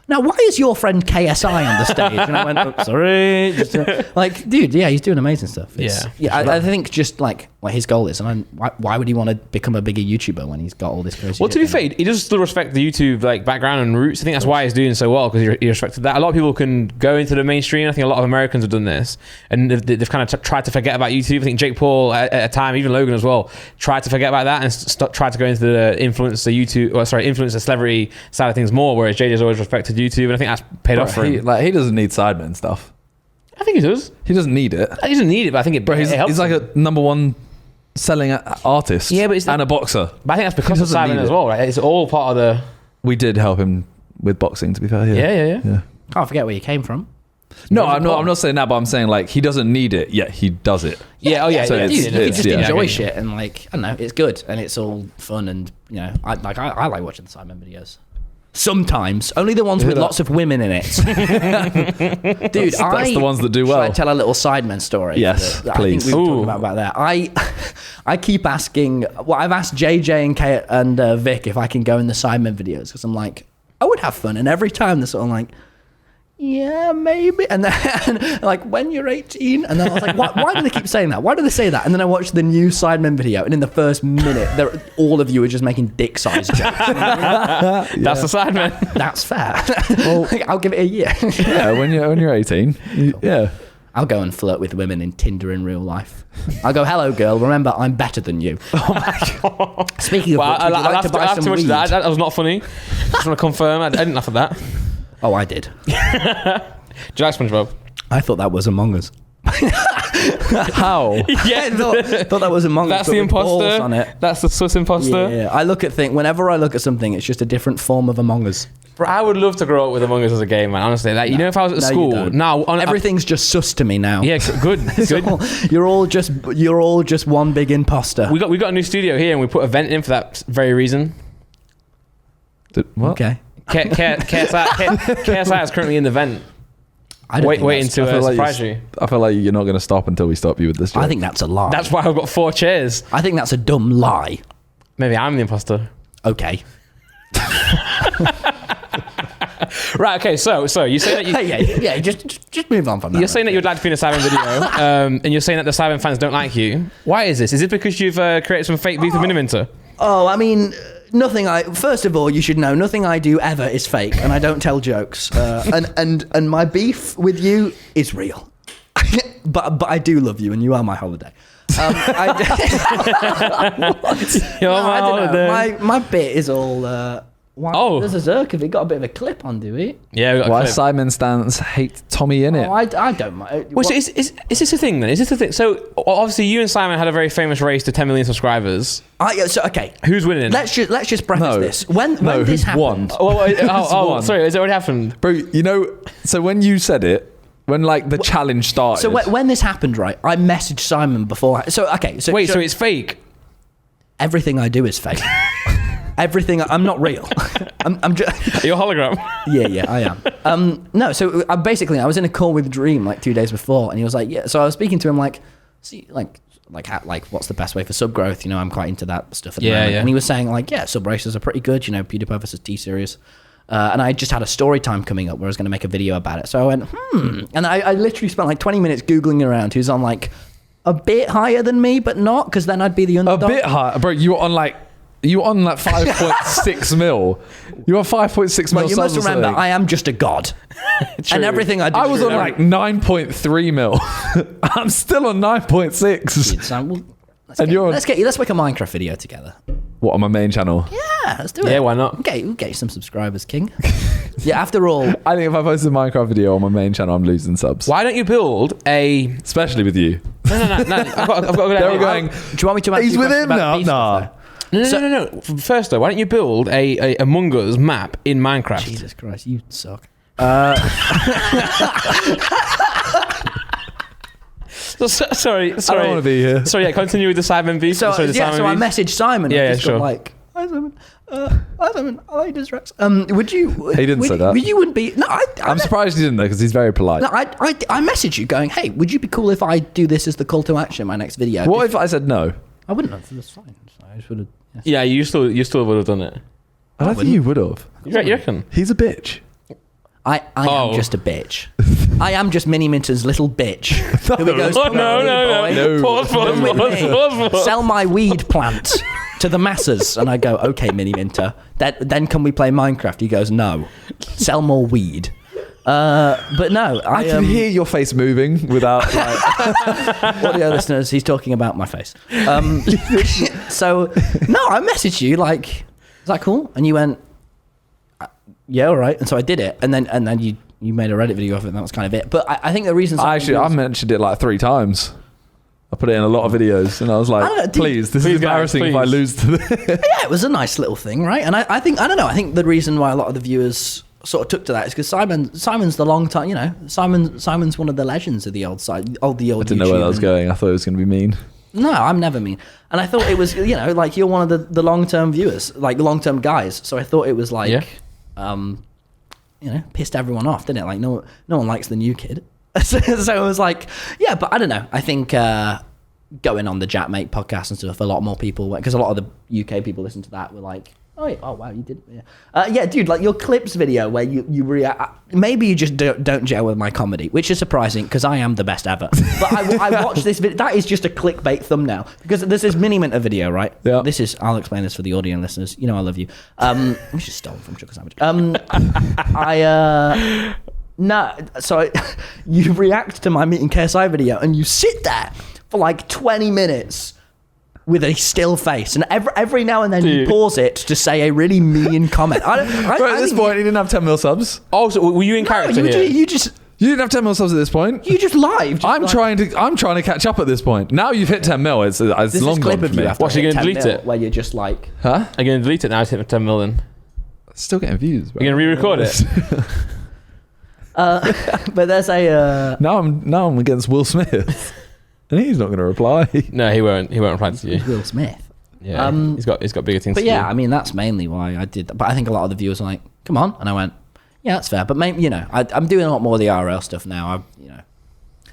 now why is your friend KSI on the stage? And I went, oh, sorry. Just, like, dude, yeah, he's doing amazing stuff. I think just like what his goal is, and why would he want to become a bigger YouTuber when he's got all this crazy
Well, to be fair, he does still respect the YouTube like background and roots. I think that's why he's doing so well, because he respected that. A lot of people can go into the mainstream. I think a lot of Americans have done this, and they've kind of tried to forget about YouTube. I think Jake Paul at a time, even Logan as well, tried to forget about that and tried to go into the influencer celebrity side of things more, whereas JJ's always respected YouTube, and I think that's paid off for him.
He doesn't need Sidemen stuff.
I think he does.
He doesn't need it.
He doesn't need it, but I think it helps.
He's like a number one selling artist, and a boxer.
But I think that's because of Sidemen as well, right? It's all part of the...
We did help him with boxing, to be fair.
Yeah.
Can't forget where you came from.
No, I'm not saying that, but I'm saying like he doesn't need it, yet he does it.
Yeah,
So
you just enjoy
Okay.
shit, and like, I don't know, it's good and it's all fun, and you know, I like watching the Sidemen videos. Sometimes only the ones with lots of women in it. Dude,
that's the ones that do well.
Should I tell a little Sidemen story?
Yes,
that
please.
I think we were talking about that. I keep asking. Well, I've asked JJ and Kate and Vic if I can go in the Sidemen videos, because I'm like, I would have fun, and every time they're sort of like, yeah, maybe. And then, like, when you're 18. And then I was like, why do they keep saying that? Why do they say that? And then I watched the new Sidemen video, and in the first minute, all of you are just making dick-sized jokes.
That's the Sidemen.
That's fair. Well, like, I'll give it a year.
Yeah, when you're 18. Yeah.
I'll go and flirt with women in Tinder in real life. I'll go, hello, girl. Remember, I'm better than you. Oh, my God. Speaking of which, would you like to buy some weed?
That was not funny. Just want to confirm. I didn't laugh at that.
Oh, I did.
Do you like SpongeBob?
I thought that was Among Us.
How?
Yeah, I thought that was Among Us.
That's the imposter.
On it.
That's the sus imposter.
Yeah, I look at things. Whenever I look at something, it's just a different form of Among Us.
Bro, I would love to grow up with Among Us as a game, man. Honestly, like, you know, if I was at school,
everything's just sus to me now.
Yeah, good. Good.
You're all just one big imposter.
We got a new studio here, and we put a vent in for that very reason.
What?
Okay.
KSI is currently in the vent. Waiting to surprise you.
I feel like you're not going to stop until we stop you with this joke.
I think that's a lie.
That's why I've got 4 chairs.
I think that's a dumb lie.
Maybe I'm the imposter.
Okay.
Right. Okay. So you say that you.
Yeah. Just move on from that.
You're saying that you'd like to be in a Sidemen video, and you're saying that the Sidemen fans don't like you. Why is this? Is it because you've created some fake beef with Miniminter?
Oh, I mean, first of all, you should know, nothing I do ever is fake, and I don't tell jokes. And my beef with you is real. but I do love you, and you are my holiday.
You're my holiday.
My bit is all... There's a Zerk. Have we got a bit of a clip on, do we?
Yeah, we got
Why
a clip.
Sidemen stands hate TommyInnit?
Oh, I don't mind.
Well, so is this a thing then? Is this a thing? So obviously you and Simon had a very famous race to 10 million subscribers.
Okay.
Who's winning?
Let's just preface this. When this happened...
Sorry, has it already happened?
Bro, you know, so when you said it, when like the challenge started...
So when this happened, right, I messaged Simon before... So it's fake? Everything I do is fake. Everything. I'm not real. I'm just.
You're a hologram.
Yeah, I am. No, so I was in a call with Dream like 2 days before, and he was like, yeah. So I was speaking to him like, see, like what's the best way for sub growth? You know, I'm quite into that stuff at the moment. And he was saying like, yeah, sub races are pretty good. You know, PewDiePie versus T-Series. And I just had a story time coming up where I was going to make a video about it. So I went, and I literally spent like 20 minutes googling around who's on like a bit higher than me, but not, because then I'd be the underdog.
A bit higher, bro. You were on like 5.6 mil. You are 5.6 mil.
You must remember, I am just a god. And everything I do.
I was on like 9.3 mil. I'm still on 9.6.
Let's make a Minecraft video together.
What, on my main channel?
Yeah, let's do it.
Yeah, why not?
Okay, we'll get you some subscribers, King. Yeah, after all,
I think if I post a Minecraft video on my main channel, I'm losing subs.
Why don't you build a...
Especially with you.
No. I've got a good idea.
Going,
do you want me to answer
he's
your
with
question
him
about
now?
the beast stuff,
No. First though, why don't you build a Among Us map in Minecraft?
Jesus Christ, you suck.
Sorry.
I don't want to be here.
Sorry, continue with the Sidemen beef.
So I messaged Simon.
Yeah,
and
sure.
Like, hi Simon. Hi Simon. I like his Rex. Would you?
He didn't say that.
You wouldn't be. No,
I'm surprised he didn't though, because he's very polite.
No, I messaged you going, hey, would you be cool if I do this as the call to action in my next video?
What if I said no?
I wouldn't have. That's fine. So I just would have.
Yeah, you still would have done it.
I don't think you would have.
You reckon?
He's a bitch.
I am just a bitch. I am just Mini Minter's little bitch. Who he goes,
no. Pause.
Sell my weed plant to the masses. And I go, okay, Mini Minter. Then can we play Minecraft? He goes, no. Sell more weed. But no,
I can hear your face moving without
audio listeners. He's talking about my face. So no, I messaged you like, is that cool? And you went, yeah, all right. And so I did it, and then you made a Reddit video of it, and that was kind of it. But I think the reason
I mentioned it like 3 times. I put it in a lot of videos, and I was like, please, this is embarrassing if I lose to this.
Yeah, it was a nice little thing, right? And I think the reason why a lot of the viewers sort of took to that is because Simon's the long time, Simon's one of the legends of the old side, the old
I didn't know where that was going. I thought it was going to be mean.
No, I'm never mean. And I thought it was, like you're one of the long-term viewers, like the long-term guys. So I thought it was like, pissed everyone off, didn't it? Like no one likes the new kid. So it was like, yeah, but I don't know. I think going on the Jack Mate podcast and stuff, a lot more people, because a lot of the UK people listen to that, were like, oh wow, you did, yeah, dude, like your clips video where you react. Maybe you just don't gel with my comedy, which is surprising because I am the best ever. But I watched this video. That is just a clickbait thumbnail because this is Mini Minter video, right? Yeah. I'll explain this for the audio listeners. I love you. We should stole from Chuck Sandwich. You react to my Meeting KSI video and you sit there for like 20 minutes with a still face, and every now and then you pause it to say a really mean comment. At
this point, he didn't have 10 mil subs.
Oh, so were you in character here?
You didn't have 10 mil subs at this point.
You just live.
I'm trying to catch up at this point. Now you've hit 10 mil. It's long gone for me.
What's you going to delete it?
Where you're just like,
huh?
Are you going to delete it now? It's hit 10 million.
Still getting views.
You're going to re-record it.
But there's a
now I'm against Will Smith. And he's not going to reply.
No, he won't. He won't reply to you.
Will Smith.
Yeah, he's got bigger things.
But
to
yeah,
do.
I mean that's mainly why I did that. But I think a lot of the viewers are like, "Come on," and I went, "Yeah, that's fair." But maybe I'm doing a lot more of the RL stuff now.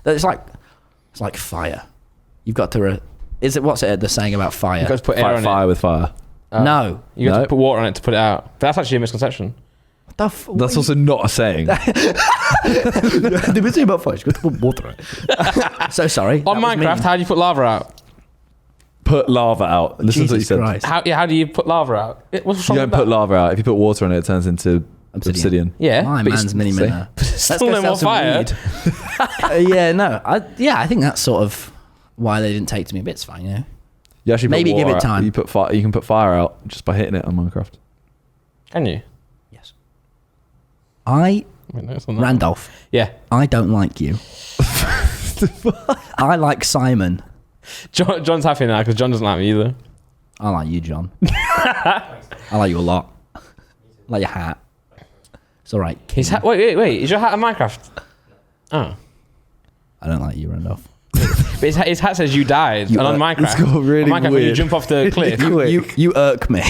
It's like fire. You've got to. What's the saying about fire?
You've got to put air on
fire
it.
with fire.
No,
you got to put water on it to put it out. But that's actually a misconception.
That's also not a saying.
The bit about fire, you got to put water on it. So sorry.
On Minecraft, how do you put lava out?
Put lava out. Listen to what you said.
Christ.
How do you put lava out? What's wrong
you don't put lava out. If you put water on it, it turns into obsidian.
Yeah.
My man's Mini Minter.
Still no more fire.
I think that's sort of why they didn't take to me. But it's fine,
You actually
maybe give it time.
You can put fire out just by hitting it on Minecraft.
Can you?
Yes. Randolph.
Yeah.
I don't like you. I like Simon.
John's happy now because John doesn't like me either.
I like you, John. I like you a lot. I like your hat. It's all right.
His hat. Wait. Is your hat a Minecraft? Oh.
I don't like you, Randolph.
But his hat says you died. And on Minecraft,
it's got really
on Minecraft,
weird.
when you jump off the cliff.
You irk me.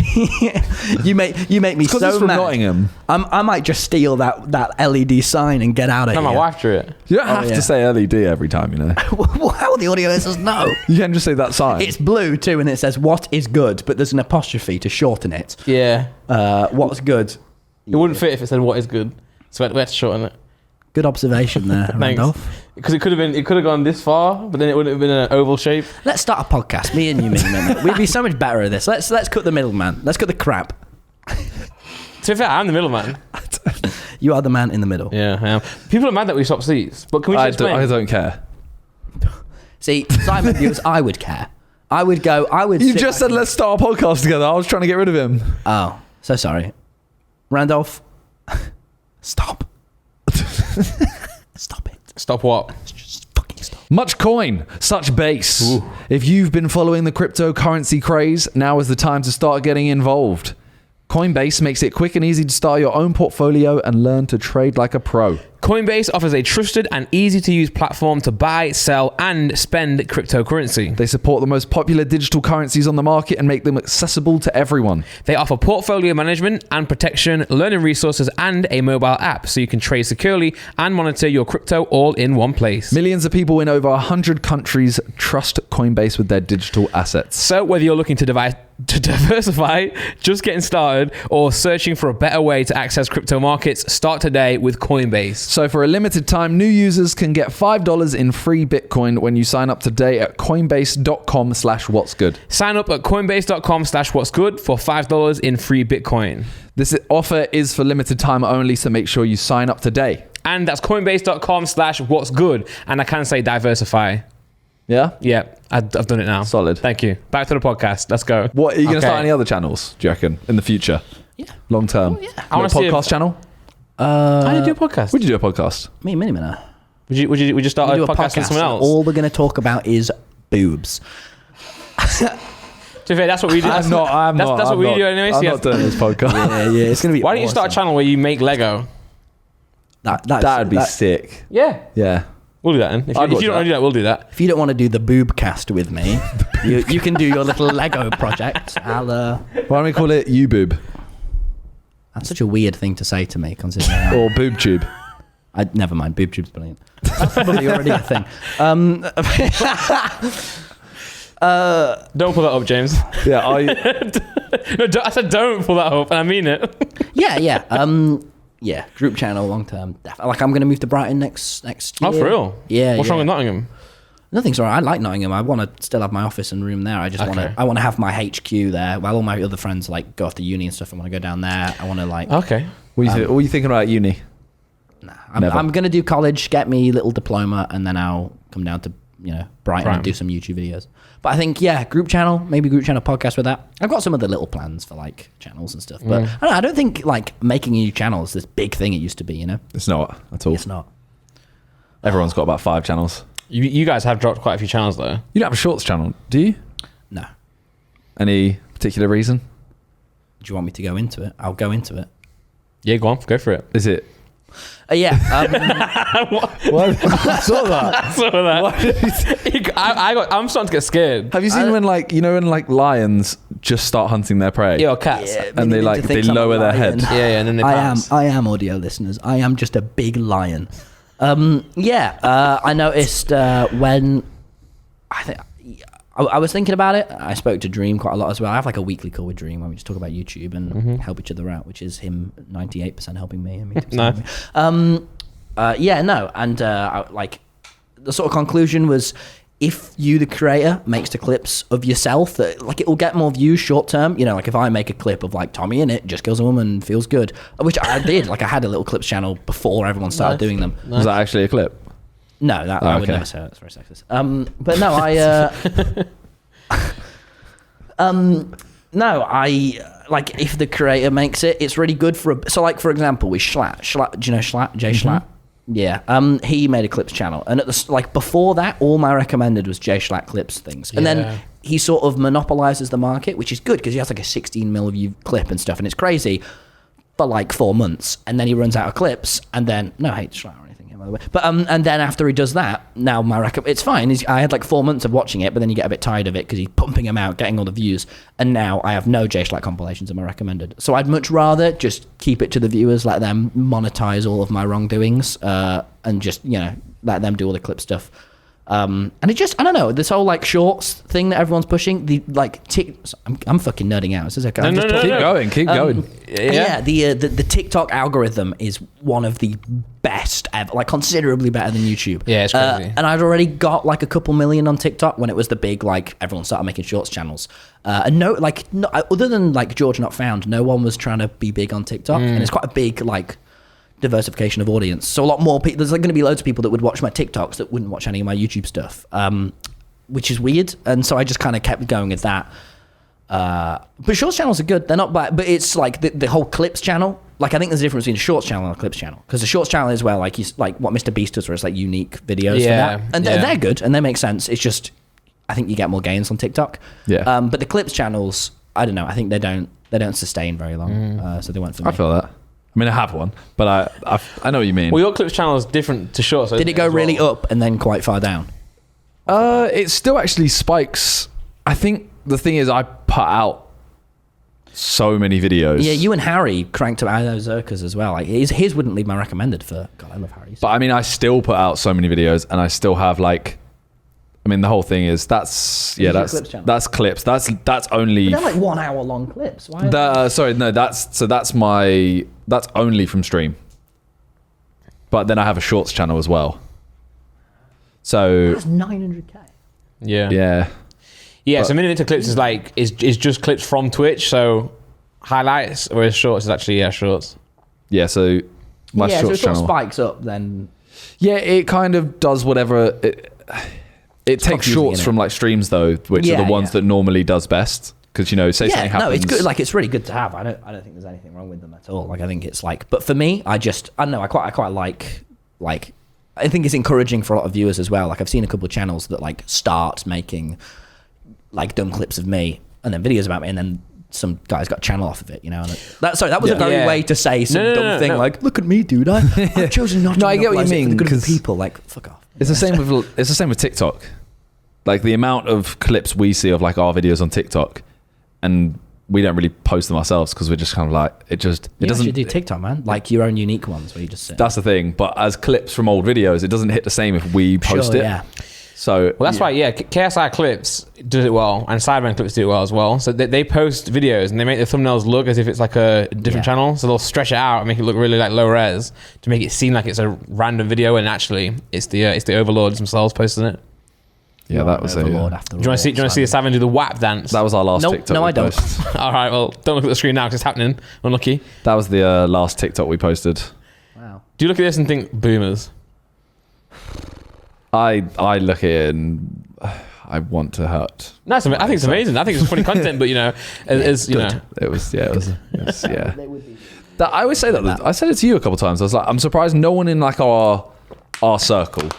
you make me so
from
mad.
Nottingham.
I might just steal that LED sign and get out of
No,
here.
my wife drew it.
You don't have to say LED every time,
Well, how will the audio listeners know?
You can just say that sign.
It's blue too, and it says "What is good," but there's an apostrophe to shorten it.
Yeah.
What's good?
It wouldn't fit if it said "What is good," so we had to shorten it.
Good observation there, Randolph.
Because it could have gone this far, but then it wouldn't have been an oval shape.
Let's start a podcast, me and you, Mini. We'd be so much better at this. Let's cut the middleman. Let's cut the crap.
To be fair, I'm the middleman.
You are the man in the middle.
Yeah, I am. People are mad that we swap seats, but can we just explain?
I don't care.
See, Simon viewers, I would care. I would go.
You just said let's start a podcast together. I was trying to get rid of him.
Oh, so sorry, Randolph. Stop. Stop it.
Stop what?
Just fucking stop.
Much coin, such base. Ooh. If you've been following the cryptocurrency craze, now is the time to start getting involved. Coinbase makes it quick and easy to start your own portfolio and learn to trade like a pro.
Coinbase offers a trusted and easy-to-use platform to buy, sell, and spend cryptocurrency.
They support the most popular digital currencies on the market and make them accessible to everyone.
They offer portfolio management and protection, learning resources, and a mobile app so you can trade securely and monitor your crypto all in one place.
Millions of people in over 100 countries trust Coinbase with their digital assets.
So whether you're looking to diversify, just getting started, or searching for a better way to access crypto markets, start today with Coinbase.
So for a limited time, new users can get $5 in free Bitcoin when you sign up today at coinbase.com/whatsgood.
Sign up at coinbase.com/whatsgood for $5 in free Bitcoin.
This offer is for limited time only, so make sure you sign up today.
And that's coinbase.com/whatsgood. And I can say diversify.
Yeah?
Yeah, I've done it now.
Solid.
Thank you. Back to the podcast. Let's go.
What, are you going to start any other channels, do you reckon, in the future?
Yeah.
Long term?
Oh, yeah.
I want
a
to see
podcast channel?
How do you do a podcast?
Would you do a podcast?
Me and Minimina.
Would you start a podcast with someone else?
All we're going to talk about is boobs.
To be fair, that's what we do. That's what we do anyway.
I'm not doing this podcast.
Yeah, it's going to be
Why don't you start a channel where you make Lego?
That would be sick.
Yeah.
Yeah.
We'll do that then. If you don't want to do that, we'll do that.
If you don't want to do the boob cast with me, you can do your little Lego project.
Why don't we call it YouBoob?
That's such a weird thing to say to me, considering.
Or BoobTube.
Never mind. BoobTube's brilliant. That's probably already a thing.
Don't pull that up, James.
Yeah.
No, I said don't pull that up, and I mean it.
Yeah. Yeah, group channel long term. Like I'm going to move to Brighton next year.
Oh, for real?
Yeah.
What's wrong with Nottingham?
Nothing's wrong. I like Nottingham. I want to still have my office and room there. I just want to have my HQ there. While all my other friends like go off to uni and stuff, I want to go down there. I want to like.
Okay.
What are you thinking about uni?
Nah, I'm going to do college, get me a little diploma, and then I'll come down to Brighton and do some YouTube videos. But I think group channel podcast with that. I've got some other little plans for like channels and stuff, but I don't think like making a new channel is this big thing it used to be.
It's not at all.
It's not.
Everyone's got about 5 channels.
You guys have dropped quite a few channels though.
You don't have a shorts channel, do you?
No.
Any particular reason?
Do you want me to go into it? I'll go into it.
Yeah, go on, go for it.
Is it?
Yeah.
What? I saw that.
I saw that. I'm starting to get scared.
Have you seen when lions just start hunting their prey?
Yeah, or cats.
Yeah,
and they lower their head.
Yeah, and then they pounce.
I am audio listeners. I am just a big lion. I noticed when I was thinking about it. I spoke to Dream quite a lot as well. I have like a weekly call with Dream where we just talk about YouTube and help each other out, which is him 98% helping me and me 2% helping me. And like the sort of conclusion was, if you, the creator, makes the clips of yourself, that like it will get more views short term. Like if I make a clip of like TommyInnit just kills a woman, feels good, which I did. Like I had a little clips channel before everyone started doing them.
Was that actually a clip?
No, I would never say that. That's very sexist. But no, like if the creator makes it, it's really good for so like for example, with Schlatt, do you know Schlatt? Jay Schlatt? Yeah. He made a clips channel, and at the like before that, all my recommended was Jay Schlatt clips things, and then he sort of monopolizes the market, which is good because he has like a 16 mil view clip and stuff, and it's crazy for like 4 months, and then he runs out of clips, and then no hate Schlatt. By the way. But and then after he does that, now it's fine. I had like 4 months of watching it, but then you get a bit tired of it because he's pumping them out, getting all the views, and now I have no Jay Schlatt compilations in my recommended. So I'd much rather just keep it to the viewers, let them monetize all of my wrongdoings, and just let them do all the clip stuff. And it just, I don't know, this whole like shorts thing that everyone's pushing, the like I'm fucking nerding out. Is this okay?
Keep going.
The TikTok algorithm is one of the best ever, like considerably better than YouTube.
Yeah, it's crazy.
And I'd already got like a couple million on TikTok when it was the big, like everyone started making shorts channels. And other than like George Not Found, no one was trying to be big on TikTok. And it's quite a big like diversification of audience, so a lot more people. There's like going to be loads of people that would watch my TikToks that wouldn't watch any of my YouTube stuff, which is weird. And so I just kind of kept going with that. But shorts channels are good. They're not bad, but it's like the whole clips channel. Like I think there's a difference between a shorts channel and a clips channel, because the shorts channel is where like what Mr. Beast does, where it's like unique videos for that, and they're good and they make sense. It's just I think you get more gains on TikTok. But the clips channels, I don't know. I think they don't sustain very long, so they won't for me.
I feel that. I mean, I have one, but I know what you mean.
Well, your clips channel is different to shorts.
Did it go really up and then quite far down?
It still actually spikes. I think the thing is I put out so many videos.
Yeah, you and Harry cranked out those Zerkas as well. Like his wouldn't leave my recommended for. God, I love Harry's.
But I mean, I still put out so many videos, and I still have like. I mean, the whole thing is that's clips. That's only.
But they're like 1 hour long clips. Why?
That's only from stream. But then I have a shorts channel as well. So
that's 900k.
Yeah.
Yeah.
Yeah. So minute to clips is just clips from Twitch. So highlights, whereas shorts is actually shorts.
Yeah. So my
so
shorts
it sort of
channel
spikes up then.
Yeah, it kind of does whatever. It takes shorts from like streams though, which are the ones that normally does best. Because say something happens.
No, it's good. Like it's really good to have. I don't think there's anything wrong with them at all. Like I think it's like, but for me, I don't know. I quite like. I think it's encouraging for a lot of viewers as well. Like I've seen a couple of channels that like start making like dumb clips of me and then videos about me, and then some guys got a channel off of it. And that was a very way to say some dumb thing like, "Look at me, dude. I've chosen not to."
No, I get what you mean.
For the good of the people, like fuck off.
It's the same with TikTok. Like the amount of clips we see of like our videos on TikTok, and we don't really post them ourselves because we're just kind of like it doesn't
do TikTok, man. Like your own unique ones where you just sit.
That's the thing. But as clips from old videos, it doesn't hit the same if we post it.
Yeah.
So
that's why KSI clips does it well, and Sidemen clips do it well as well. So they post videos and they make the thumbnails look as if it's like a different channel. So they'll stretch it out and make it look really like low res to make it seem like it's a random video, and actually it's the overlords themselves posting it.
Yeah, that was
Overlord
a.
after
Do you want to see Sidemen do the WAP dance?
That was our last TikTok.
No, I don't.
All right, well, don't look at the screen now because it's happening. Unlucky.
That was the last TikTok we posted.
Wow.
Do you look at this and think boomers?
I look at it and I want to hurt.
No, I think it's amazing. I think it's funny content, but
it was yeah. I always say that. I said it to you a couple of times. I was like, I'm surprised no one in like our circle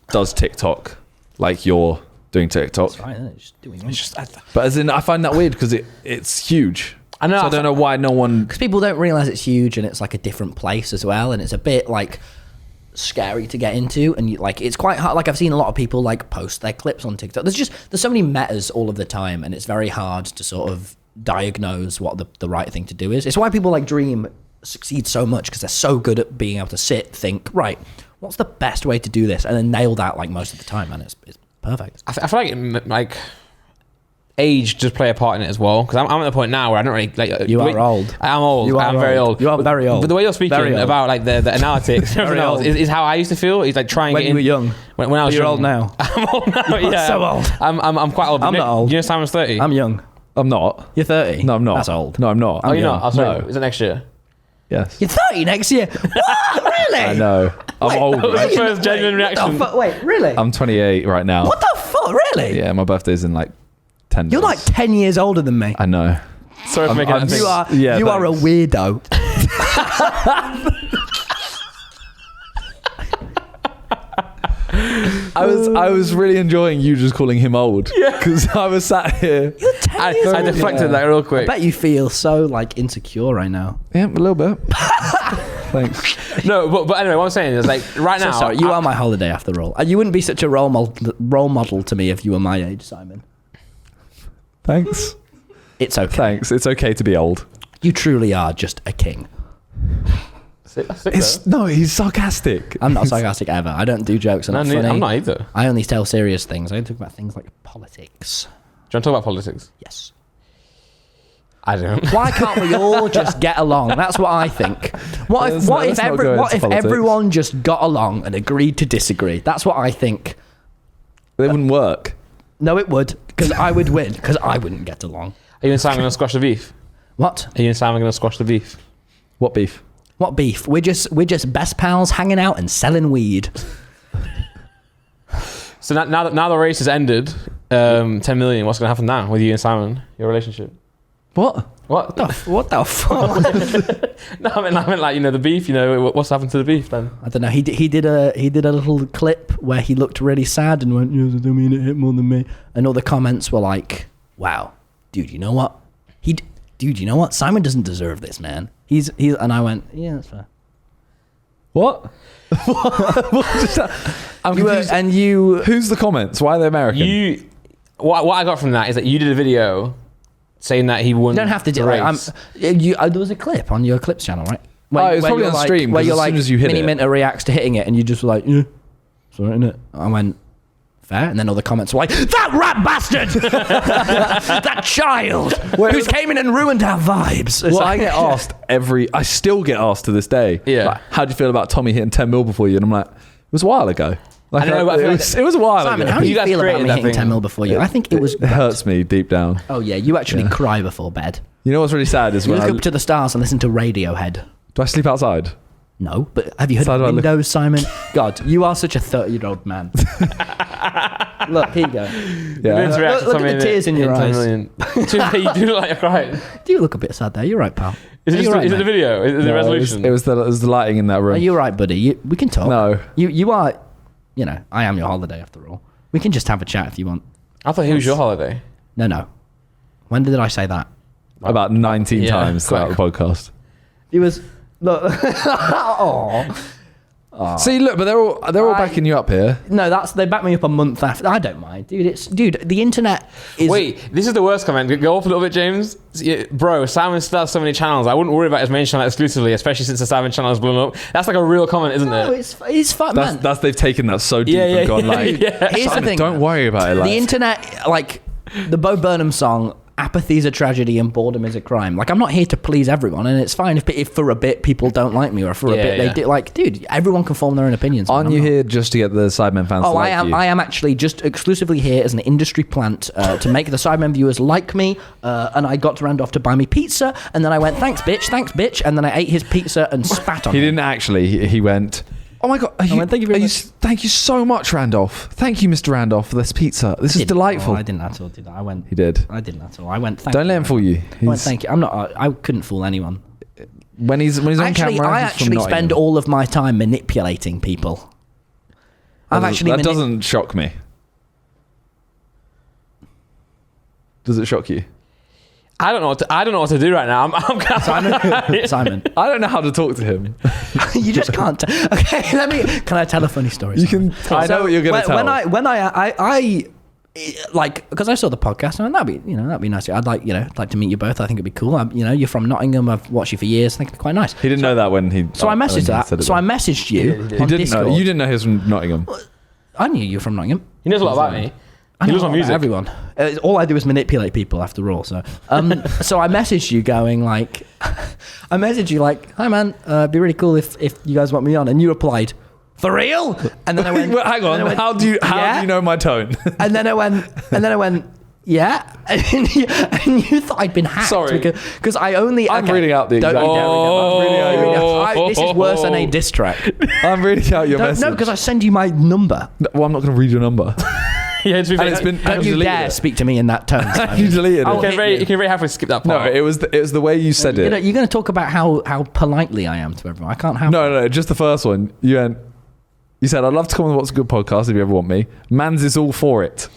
does TikTok like you're doing TikTok.
That's right, isn't it?
But as in, I find that weird because it's huge.
I know.
So I don't know why no one.
Because people don't realize it's huge and it's like a different place as well, and it's a bit like scary to get into, and it's quite hard. Like I've seen a lot of people like post their clips on TikTok. There's so many metas all of the time, and it's very hard to sort of diagnose what the right thing to do is. It's why people like Dream succeed so much, because they're so good at being able to think, right, what's the best way to do this, and then nail that like most of the time, man. It's perfect.
I feel like age does play a part in it as well, because I'm at the point now where I don't really like.
You are old.
I am old. I'm very old.
You are very old.
But the way you're speaking about like the analytics, everything else is how I used to feel. Is like trying
when
to get
you were young.
When I was
you're
young.
old now.
I'm old now. Yeah,
so old.
I'm quite old.
I'm not old.
You know, Simon's 30.
I'm young.
I'm not.
You're 30.
No, I'm not.
That's old.
No, I'm not.
Oh, you're not. Oh, sorry.
No.
Is it next year?
Yes.
You're 30 next year. What? Really?
I know. I'm old.
That was
Right?
the first genuine reaction.
Wait, really?
I'm 28 right now.
What the fuck? Really?
Yeah, my birthday's in like 10 days.
You're like 10 years older than me.
I know.
Sorry for making that thing.
You are a weirdo.
I was really enjoying you just calling him old. Yeah. Because I was sat here.
You're 10 years
I
older.
deflected that real quick.
I bet you feel so like insecure right now.
Yeah, a little bit. Thanks.
No, but anyway, what I'm saying is like right now.
Sorry, you are my holiday after all. And you wouldn't be such a role model to me if you were my age, Simon.
Thanks.
It's okay.
Thanks. It's okay to be old.
You truly are just a king.
No, he's sarcastic.
I'm not sarcastic ever. I don't do jokes. I'm not funny.
I'm not either.
I only tell serious things. I don't talk about things like politics.
Do you want to talk about politics?
Yes.
I don't.
Why can't we all just get along? That's what I think. What if everyone just got along and agreed to disagree? That's what I think.
It wouldn't work.
No, it would, because I would win, because I wouldn't get along.
Are you and Simon going to squash the beef?
What?
Are you and Simon going to squash the beef?
What beef?
What beef? We're just best pals hanging out and selling weed.
So now the race has ended, 10 million. What's going to happen now with you and Simon? Your relationship?
What?
What?
What the fuck?
No, I meant like the beef. What's happened to the beef then?
I don't know. He did a little clip where he looked really sad and went, "Yes, I mean it hit more than me." And all the comments were like, "Wow, dude, you know what? Do dude, you know what? Simon doesn't deserve this, man. He's and I went, yeah, that's fair.
What? What just I'm confused. Who's the comments? Why are they American?
What I got from that is that you did a video saying that he won.
You don't have to do it. There was a clip on your clips channel, right?
It was probably on stream.
Where you're
as
like,
soon as you hit
Mini
it.
Minter reacts to hitting it, and you just were like, yeah, sorry, innit? I went, fair. And then all the comments were like, that rat bastard! That child! Who's came in and ruined our vibes.
Well, I get asked I still get asked to this day.
Yeah.
Like, how do you feel about Tommy hitting 10 mil before you? And I'm like, it was a while ago. Like,
I don't know, but
it was a while
Simon,
ago.
how do you
guys
feel about
created
me
that
hitting
thing.
10 mil before you? I think it was...
It hurts me deep down.
Oh, yeah. You actually cry before bed.
You know what's really sad is
You
when
look up to the stars and listen to Radiohead.
do I sleep outside?
No, but have you heard
How
of
do I look?
Windows, Simon? God, you are such a 30-year-old man. Look, here you go.
Yeah.
Look at the tears in your eyes.
You do look like you're crying.
Do you look a bit sad there? You're right, pal.
Is it
right,
the
mate?
video? Is it the
No,
resolution?
It was the lighting in that room.
Are you right, buddy? We can talk.
No.
You are, I am your holiday after all. We can just have a chat if you want.
I thought he was your holiday.
No. When did I say that?
About 19 times throughout the podcast.
It was, look. Oh.
See, look, but they're all backing you up here.
No, they backed me up a month after. I don't mind, dude. The internet is...
Wait, this is the worst comment. Go up a little bit, James. Yeah, bro, Simon still has so many channels. I wouldn't worry about his main channel exclusively, especially since the Simon channel has blown up. That's like a real comment, isn't
No,
it?
it's fun, man.
That's they've taken that so deep and gone like,
Here's the thing.
don't worry about it. Like,
The internet, like the Bo Burnham song, apathy is a tragedy and boredom is a crime. Like, I'm not here to please everyone, and it's fine if for a bit people don't like me, or for a bit they do. Like, dude, everyone can form their own opinions.
aren't you here just to get the Sidemen fans?
Oh,
to
I am.
you?
I am actually just exclusively here as an industry plant to make the Sidemen viewers like me. And I got Randolph to buy me pizza, and then I went, thanks, bitch, and then I ate his pizza and spat on
He
him.
didn't actually. He went, oh my god!
Thank you very much.
Thank you so much, Randolph. Thank you, Mr. Randolph, for this pizza. This is delightful.
Oh, I didn't at all, did I?
He did.
I didn't at all. I went, thank
Don't
you.
let him fool you.
I went, thank you. I'm not. I couldn't fool anyone.
When he's on
Actually,
camera,
I
he's from
actually
Nottingham.
spend all of my time manipulating people.
That doesn't shock me. Does it shock you?
I don't know what to do right now. I'm
Simon.
I don't know how to talk to him.
You just can't. Okay, can I tell a funny story?
You
Simon?
can. I know what you're going to tell.
When I like, because I saw the podcast and that'd be nice. I'd like to meet you both. I think it'd be cool. You're from Nottingham. I've watched you for years. I think it'd be quite nice.
He didn't know that when he.
So I messaged that. So I messaged you.
He
on
didn't
Discord.
know. You didn't know he was from Nottingham.
I knew you were from Nottingham.
He knows a lot about me.
I
He
know
loves my
about
music.
Everyone. All I do is manipulate people after all. So, so I messaged you going like, I messaged you like, hi man, it'd be really cool if you guys want me on, and you replied, for real? And then I went,
Well, hang on. How do you know my tone?
And then I went, yeah, and you thought I'd been hacked.
Sorry.
because I'm
reading out the exact.
This is worse than a diss track.
I'm reading out your message.
No, because I send you my number.
Well, I'm not going to read your number.
Yeah, to be fair,
And it's been.
Don't you dare speak to me in that tone.
You deleted
You
it.
can very happily skip that
No,
part.
it was the way you said it.
You're going to talk about how politely I am to everyone. I can't have.
No, just the first one. You said, I'd love to come on What's a Good podcast if you ever want me. Mans is all for it.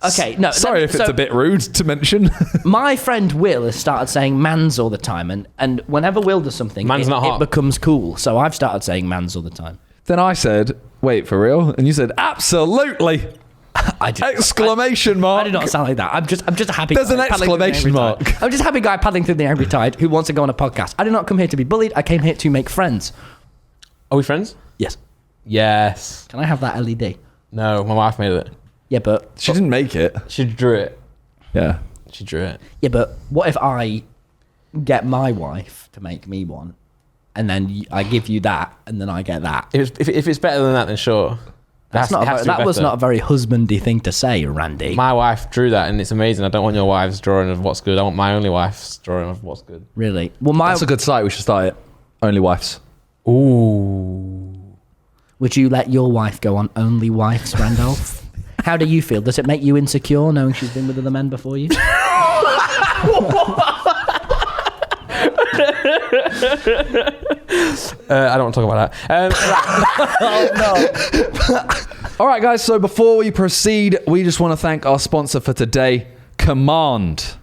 Okay, no.
Sorry if it's a bit rude to mention.
My friend Will has started saying mans all the time, and whenever Will does something,
Man's not hot.
it becomes cool. So I've started saying mans all the time.
Then I said, wait, for real? And you said, absolutely!
I did.
Exclamation mark.
I did not sound like that. I'm just a happy.
There's
guy
an
paddling through the
exclamation
angry tide.
mark.
I'm just a happy guy paddling through the angry tide who wants to go on a podcast. I did not come here to be bullied. I came here to make friends.
Are we friends?
Yes.
Yes.
Can I have that LED?
No, my wife made it.
Yeah, but
She didn't make it.
She drew it.
Yeah.
She drew it.
yeah, but what if I get my wife to make me one, and then I give you that, and then I get that?
If it's better than that, then sure.
That was not a very husbandy thing to say, Randy.
My wife drew that, and it's amazing. I don't want your wife's drawing of what's good. I want my only wife's drawing of what's good.
Really? Well,
That's a good site. We should start it. Only wives.
Ooh.
Would you let your wife go on Only Wives, Randolph? How do you feel? Does it make you insecure knowing she's been with other men before you?
I don't want to talk about that.
All right, guys. So before we proceed, we just want to thank our sponsor for today, Command.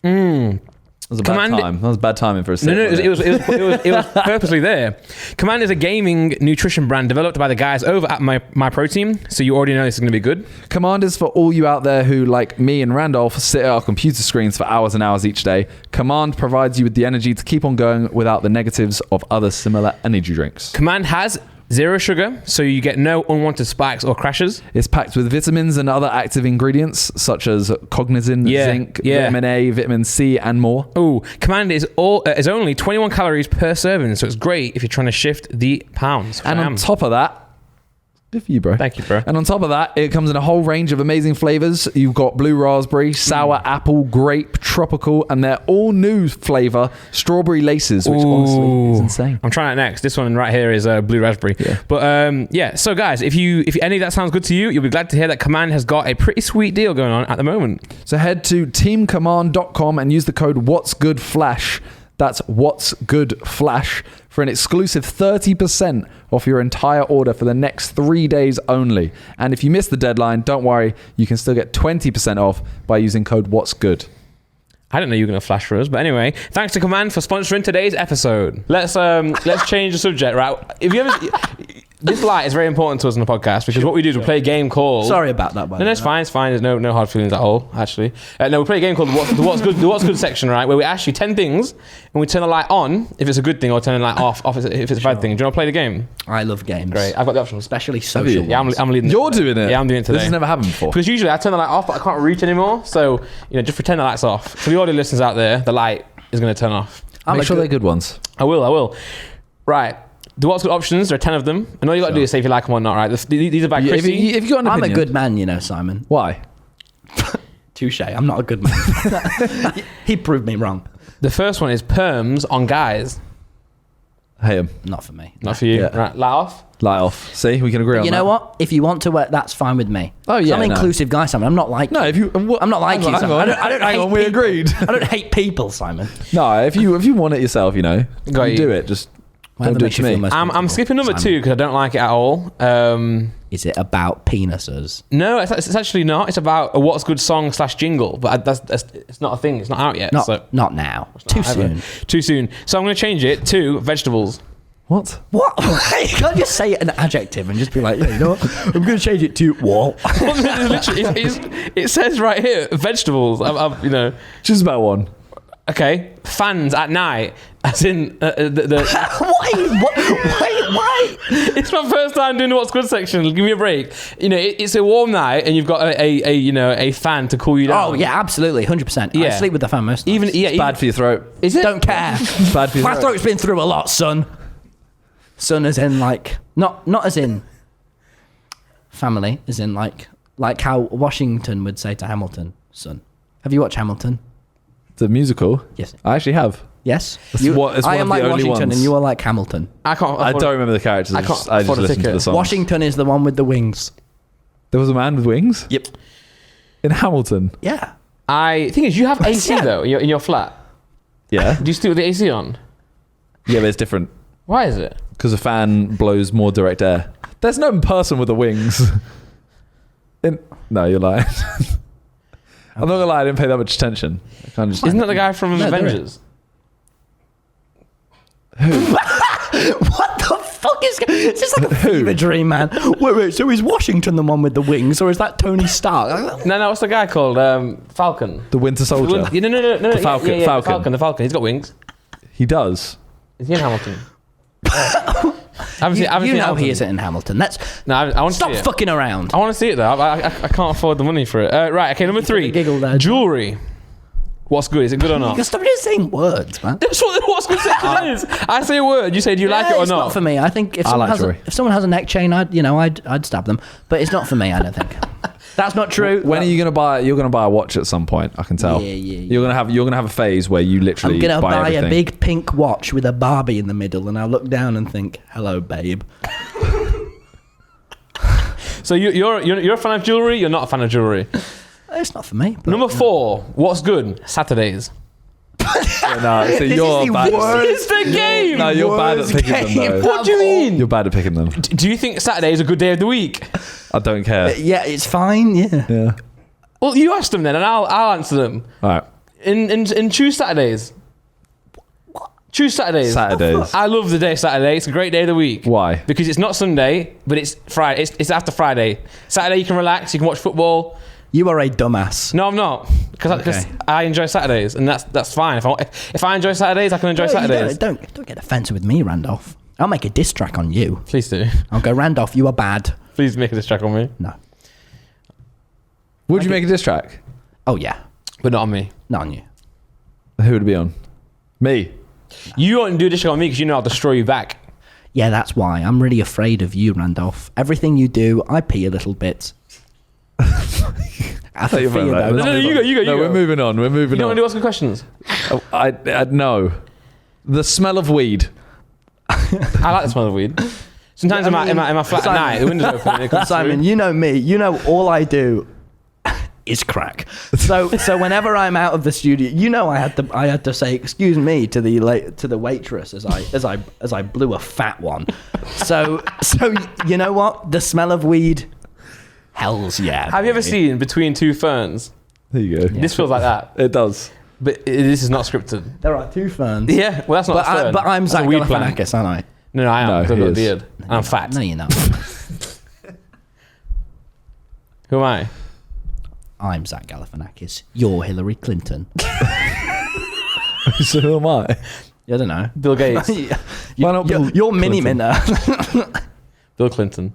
There's was a bad time. That was bad timing for a second.
No, it was purposely there. Command is a gaming nutrition brand developed by the guys over at My Protein, so you already know this is going to be good.
Command is for all you out there who, like me and Randolph, sit at our computer screens for hours and hours each day. Command provides you with the energy to keep on going without the negatives of other similar energy drinks.
Command has 0 sugar, so you get no unwanted spikes or crashes.
It's packed with vitamins and other active ingredients such as cognizin, zinc, vitamin A, vitamin C, and more.
Oh, Command is only 21 calories per serving, so it's great if you're trying to shift the pounds.
And on top of that, good for you, bro.
Thank you, bro.
And on top of that, it comes in a whole range of amazing flavors. You've got blue raspberry, sour apple, grape, tropical, and their all new flavor, strawberry laces, which honestly is insane.
I'm trying it next. This one right here is blue raspberry.
Yeah.
But so guys, if any of that sounds good to you, you'll be glad to hear that Command has got a pretty sweet deal going on at the moment.
So head to teamcommand.com and use the code What'sGoodFlash. That's What's Good Flash for an exclusive 30% off your entire order for the next 3 days only. And if you miss the deadline, don't worry, you can still get 20% off by using code What's Good.
I didn't know you were going to flash for us, but anyway, thanks to Command for sponsoring today's episode. Let's change the subject, right? This light is very important to us on the podcast because what we do is we play a game called...
Sorry about that, by the way.
No, it's fine. It's fine. There's no hard feelings at all, actually. No, we play a game called the What's Good section, right? Where we ask you 10 things and we turn the light on if it's a good thing or turn the light off if it's a bad thing. Do you want to play the game?
I love games.
Great. I've got the options.
Especially social ones.
Yeah, I'm leading.
You're doing it?
Yeah, I'm doing it today.
This has never happened before.
Because usually I turn the light off, but I can't reach anymore. So, just pretend the light's off. For the audio listeners out there, the light is going to turn off.
Make sure they're good ones.
I will. Right. The What's Good options, there are 10 of them. And all you got to do is say if you like them or not, right? These are by Chrissy.
If you've got an
I'm
opinion.
a good man, Simon.
Why?
Touche. I'm not a good man. He proved me wrong.
The first one is perms on guys.
Hey, him.
Not for me.
Not for you.
Yeah.
Right. Light off.
Light off. See, we can agree on that.
You know what? If you want to work, that's fine with me.
Oh, yeah,
I'm an
no.
inclusive guy, Simon. I'm not like
No, if you...
I'm not like you,
hang
Simon.
on.
I don't
Hang
hate
on, we
people.
agreed.
I don't hate people, Simon.
No, if you want it yourself,
Got
you
you.
do it. Just
Whatever
don't do it
makes
to
you feel
me.
most
I'm
comfortable,
skipping number
Simon.
2 because I don't like it at all.
Is it about penises?
No, it's actually not. It's about a What's Good song / jingle, but it's not a thing. It's not out yet.
Not now. Too soon.
Too soon. So I'm going to change it to vegetables.
What?
What? You can't just say an adjective and just be like, you know what? I'm going to change it to what?
It says right here, vegetables.
Just about one.
Okay, fans at night, as in the
Why?
It's my first time doing the What's Good section. Give me a break. It's a warm night, and you've got a fan to cool you down.
Oh yeah, absolutely, 100%. I sleep with the fan most nights.
It's bad for your throat.
Is it?
Don't care.
Bad for your
My
throat.
throat's been through a lot, son. Son as in like not as in family, as in like how Washington would say to Hamilton, son. Have you watched Hamilton?
The musical?
Yes.
I actually have.
Yes.
It's
I
one
am
of
like
the only
Washington,
ones.
and you are like Hamilton.
I can't.
I don't remember the characters. I just listened to the songs.
Washington is the one with the wings.
There was a man with wings?
Yep.
In Hamilton?
Yeah.
Thing is, you have AC
Yeah.
though in your flat.
Yeah.
Do you still have the AC on?
Yeah, but it's different.
Why is it?
Because a fan blows more direct air. There's no person with the wings. No, you're lying. I'm not gonna lie, I didn't pay that much attention. I kind of just,
Isn't that the guy from
No,
Avengers?
What the fuck is... It's just like a fever dream, man. Wait, so is Washington the one with the wings, or is that Tony Stark?
No, what's the guy called? Falcon.
the Winter Soldier.
No.
The Falcon.
Yeah,
Falcon.
The Falcon. He's got wings.
He does.
Is he in Hamilton? I haven't seen
You know
Hamilton.
he isn't in Hamilton. That's...
No, I want to
Stop
see it.
fucking around.
I want to see it though. I can't afford the money for it. Right, okay, number 3.
giggle there.
Jewelry. What's good? Is it good or
You
not?
can stop just saying words, man.
That's what the What's Good section is. I say a word. You say, do you like it or
It's not for me. I think if someone,
like
has if someone has a neck chain, I'd stab them. But it's not for me, I don't think. That's not true.
When are you gonna buy? You're gonna buy a watch at some point. I can tell.
Yeah.
You're gonna have a phase where you literally
I'm gonna buy
everything.
a big pink watch with a Barbie in the middle, and I'll look down and think, "Hello, babe."
So you're a fan of jewelry? You're not a fan of jewelry.
It's not for me. But,
Number 4. What's good? Saturdays.
No, so you're
the
bad.
worst.
It's the game.
No, you're bad at picking them though.
What do you mean?
You're bad at picking them.
Do you think Saturday is a good day of the week?
I don't care.
Yeah, it's fine. Yeah.
Yeah.
Well, you ask them then, and I'll answer them.
All right.
In choose Saturdays. Choose Saturdays. I love the day Saturday. It's a great day of the week.
Why?
Because it's not Sunday, but it's Friday. It's after Friday. Saturday you can relax. You can watch football.
You are a dumbass.
No, I'm not. Because I enjoy Saturdays, and that's fine. If I enjoy Saturdays, I can enjoy Saturdays.
Don't get offensive with me, Randolph. I'll make a diss track on you.
Please do.
I'll go, Randolph, you are bad.
Please make a diss track on me.
No.
Would you make a diss track?
Oh, yeah.
But not on me.
Not on you.
Who would it be on? Me.
You won't do a diss track on me because you know I'll destroy you back.
Yeah, that's why. I'm really afraid of you, Randolph. Everything you do, I pee a little bit. I thought you were
No, you go.
No, we're moving on.
You don't want to ask me questions?
I no. The smell of weed.
I like the smell of weed. Sometimes in my flat at night, the windows open and it comes
Simon,
through.
you know me. You know all I do is crack. So whenever I'm out of the studio, you know I had to say excuse me to the waitress as I blew a fat one. So you know what? The smell of weed. Hell's yeah.
Have you ever seen Between Two Ferns?
There you go.
This feels like that.
It does.
But this is not scripted.
There are two ferns.
Yeah, well, that's not a fern.
But I'm
That's
Zach
a weed plant.
Galifianakis, aren't I?
No, I am.
No,
I've got
he
a
is.
beard. And I'm fat.
No, you're not.
Who am I?
I'm Zach Galifianakis. You're Hillary Clinton.
So who am I?
I don't know.
Bill Gates.
Why not Bill
You're Mini
Clinton?
Minter.
Bill Clinton.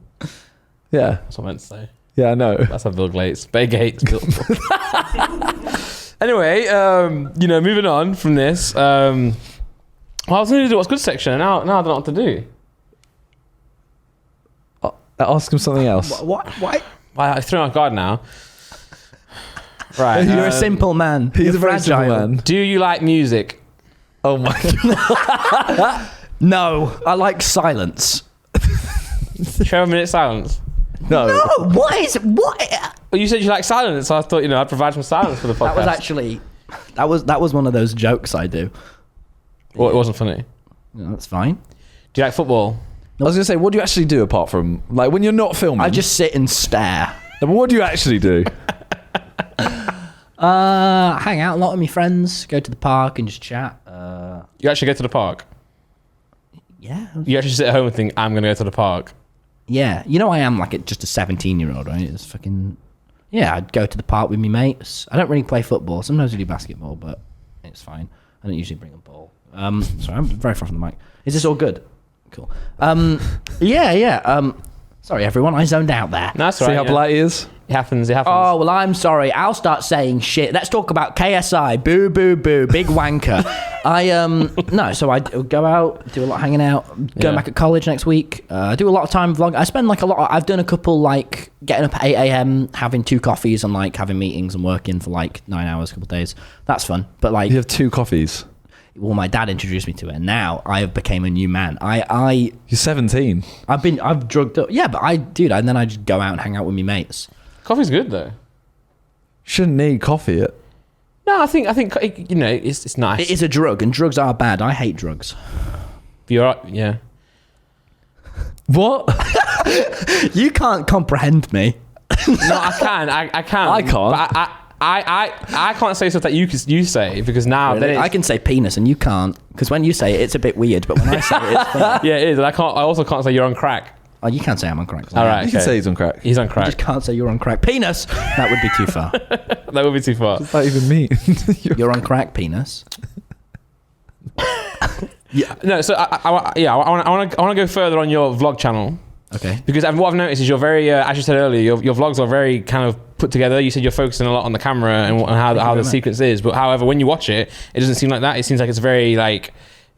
Yeah.
That's what I meant to say.
Yeah, I know.
That's how Bill Gates. Bill. Anyway, moving on from this. I was going to do what's good section, and now I don't know what to do.
Ask him something else.
What? Why?
I threw off guard now. Right.
You're a simple man.
He's
You're
a very simple
fragile.
man.
Do you like music?
Oh my god.
No, I like silence.
Show a minute silence.
No.
No, what?
Well, you said you like silence, so I thought I'd provide some silence for the podcast.
That was actually that was one of those jokes I do.
Well, it wasn't funny.
No, that's fine.
Do you like football?
I was gonna say, what do you actually do apart from like when you're not filming?
I just sit and stare.
No, but what do you actually do?
Hang out a lot with my friends, go to the park and just chat.
You actually go to the park?
Yeah.
You actually sit at home and think, I'm going to go to the park?
Yeah. You know I am like just a 17-year-old, right? It's fucking... Yeah, I'd go to the park with me mates. I don't really play football. Sometimes I do basketball, but it's fine. I don't usually bring a ball. Sorry, I'm very far from the mic. Is this all good? Cool. Yeah. Sorry, everyone. I zoned out there.
No, that's
See
right.
how polite he is?
It happens.
Oh, well, I'm sorry. I'll start saying shit. Let's talk about KSI. Boo, boo, boo. Big wanker. So I go out, do a lot of hanging out, going back at college next week. I do a lot of time vlog. I spend I've done a couple, getting up at 8 a.m., having 2 coffees and, having meetings and working for, 9 hours, a couple of days. That's fun. But,
You have 2 coffees.
Well, my dad introduced me to it, and now I have became a new man.
You're 17.
I've drugged up. Yeah, but and then I just go out and hang out with my mates.
Coffee's good, though.
Shouldn't need coffee.
No, I think it's nice.
It is a drug, and drugs are bad. I hate drugs.
Yeah.
What?
You can't comprehend me.
No, I can. I can.
I can't.
But I can't say stuff that you say because now
Really? I can say penis, and you can't, because when you say it, it's a bit weird. But when I say it, it's funny.
Yeah, it is. And I also can't say you're on crack.
Oh, you can't say I'm on crack.
All right.
You can say he's on crack.
He's on
You
crack.
just can't say you're on crack. Penis. That would be too far.
That would be too far.
What does that even mean?
You're on crack, penis.
Yeah. No. So I want to go further on your vlog channel.
Okay.
Because what I've noticed is you're very, as you said earlier, your vlogs are very kind of put together. You said you're focusing a lot on the camera and how the sequence is. But however, when you watch it, it doesn't seem like that. It seems like it's a very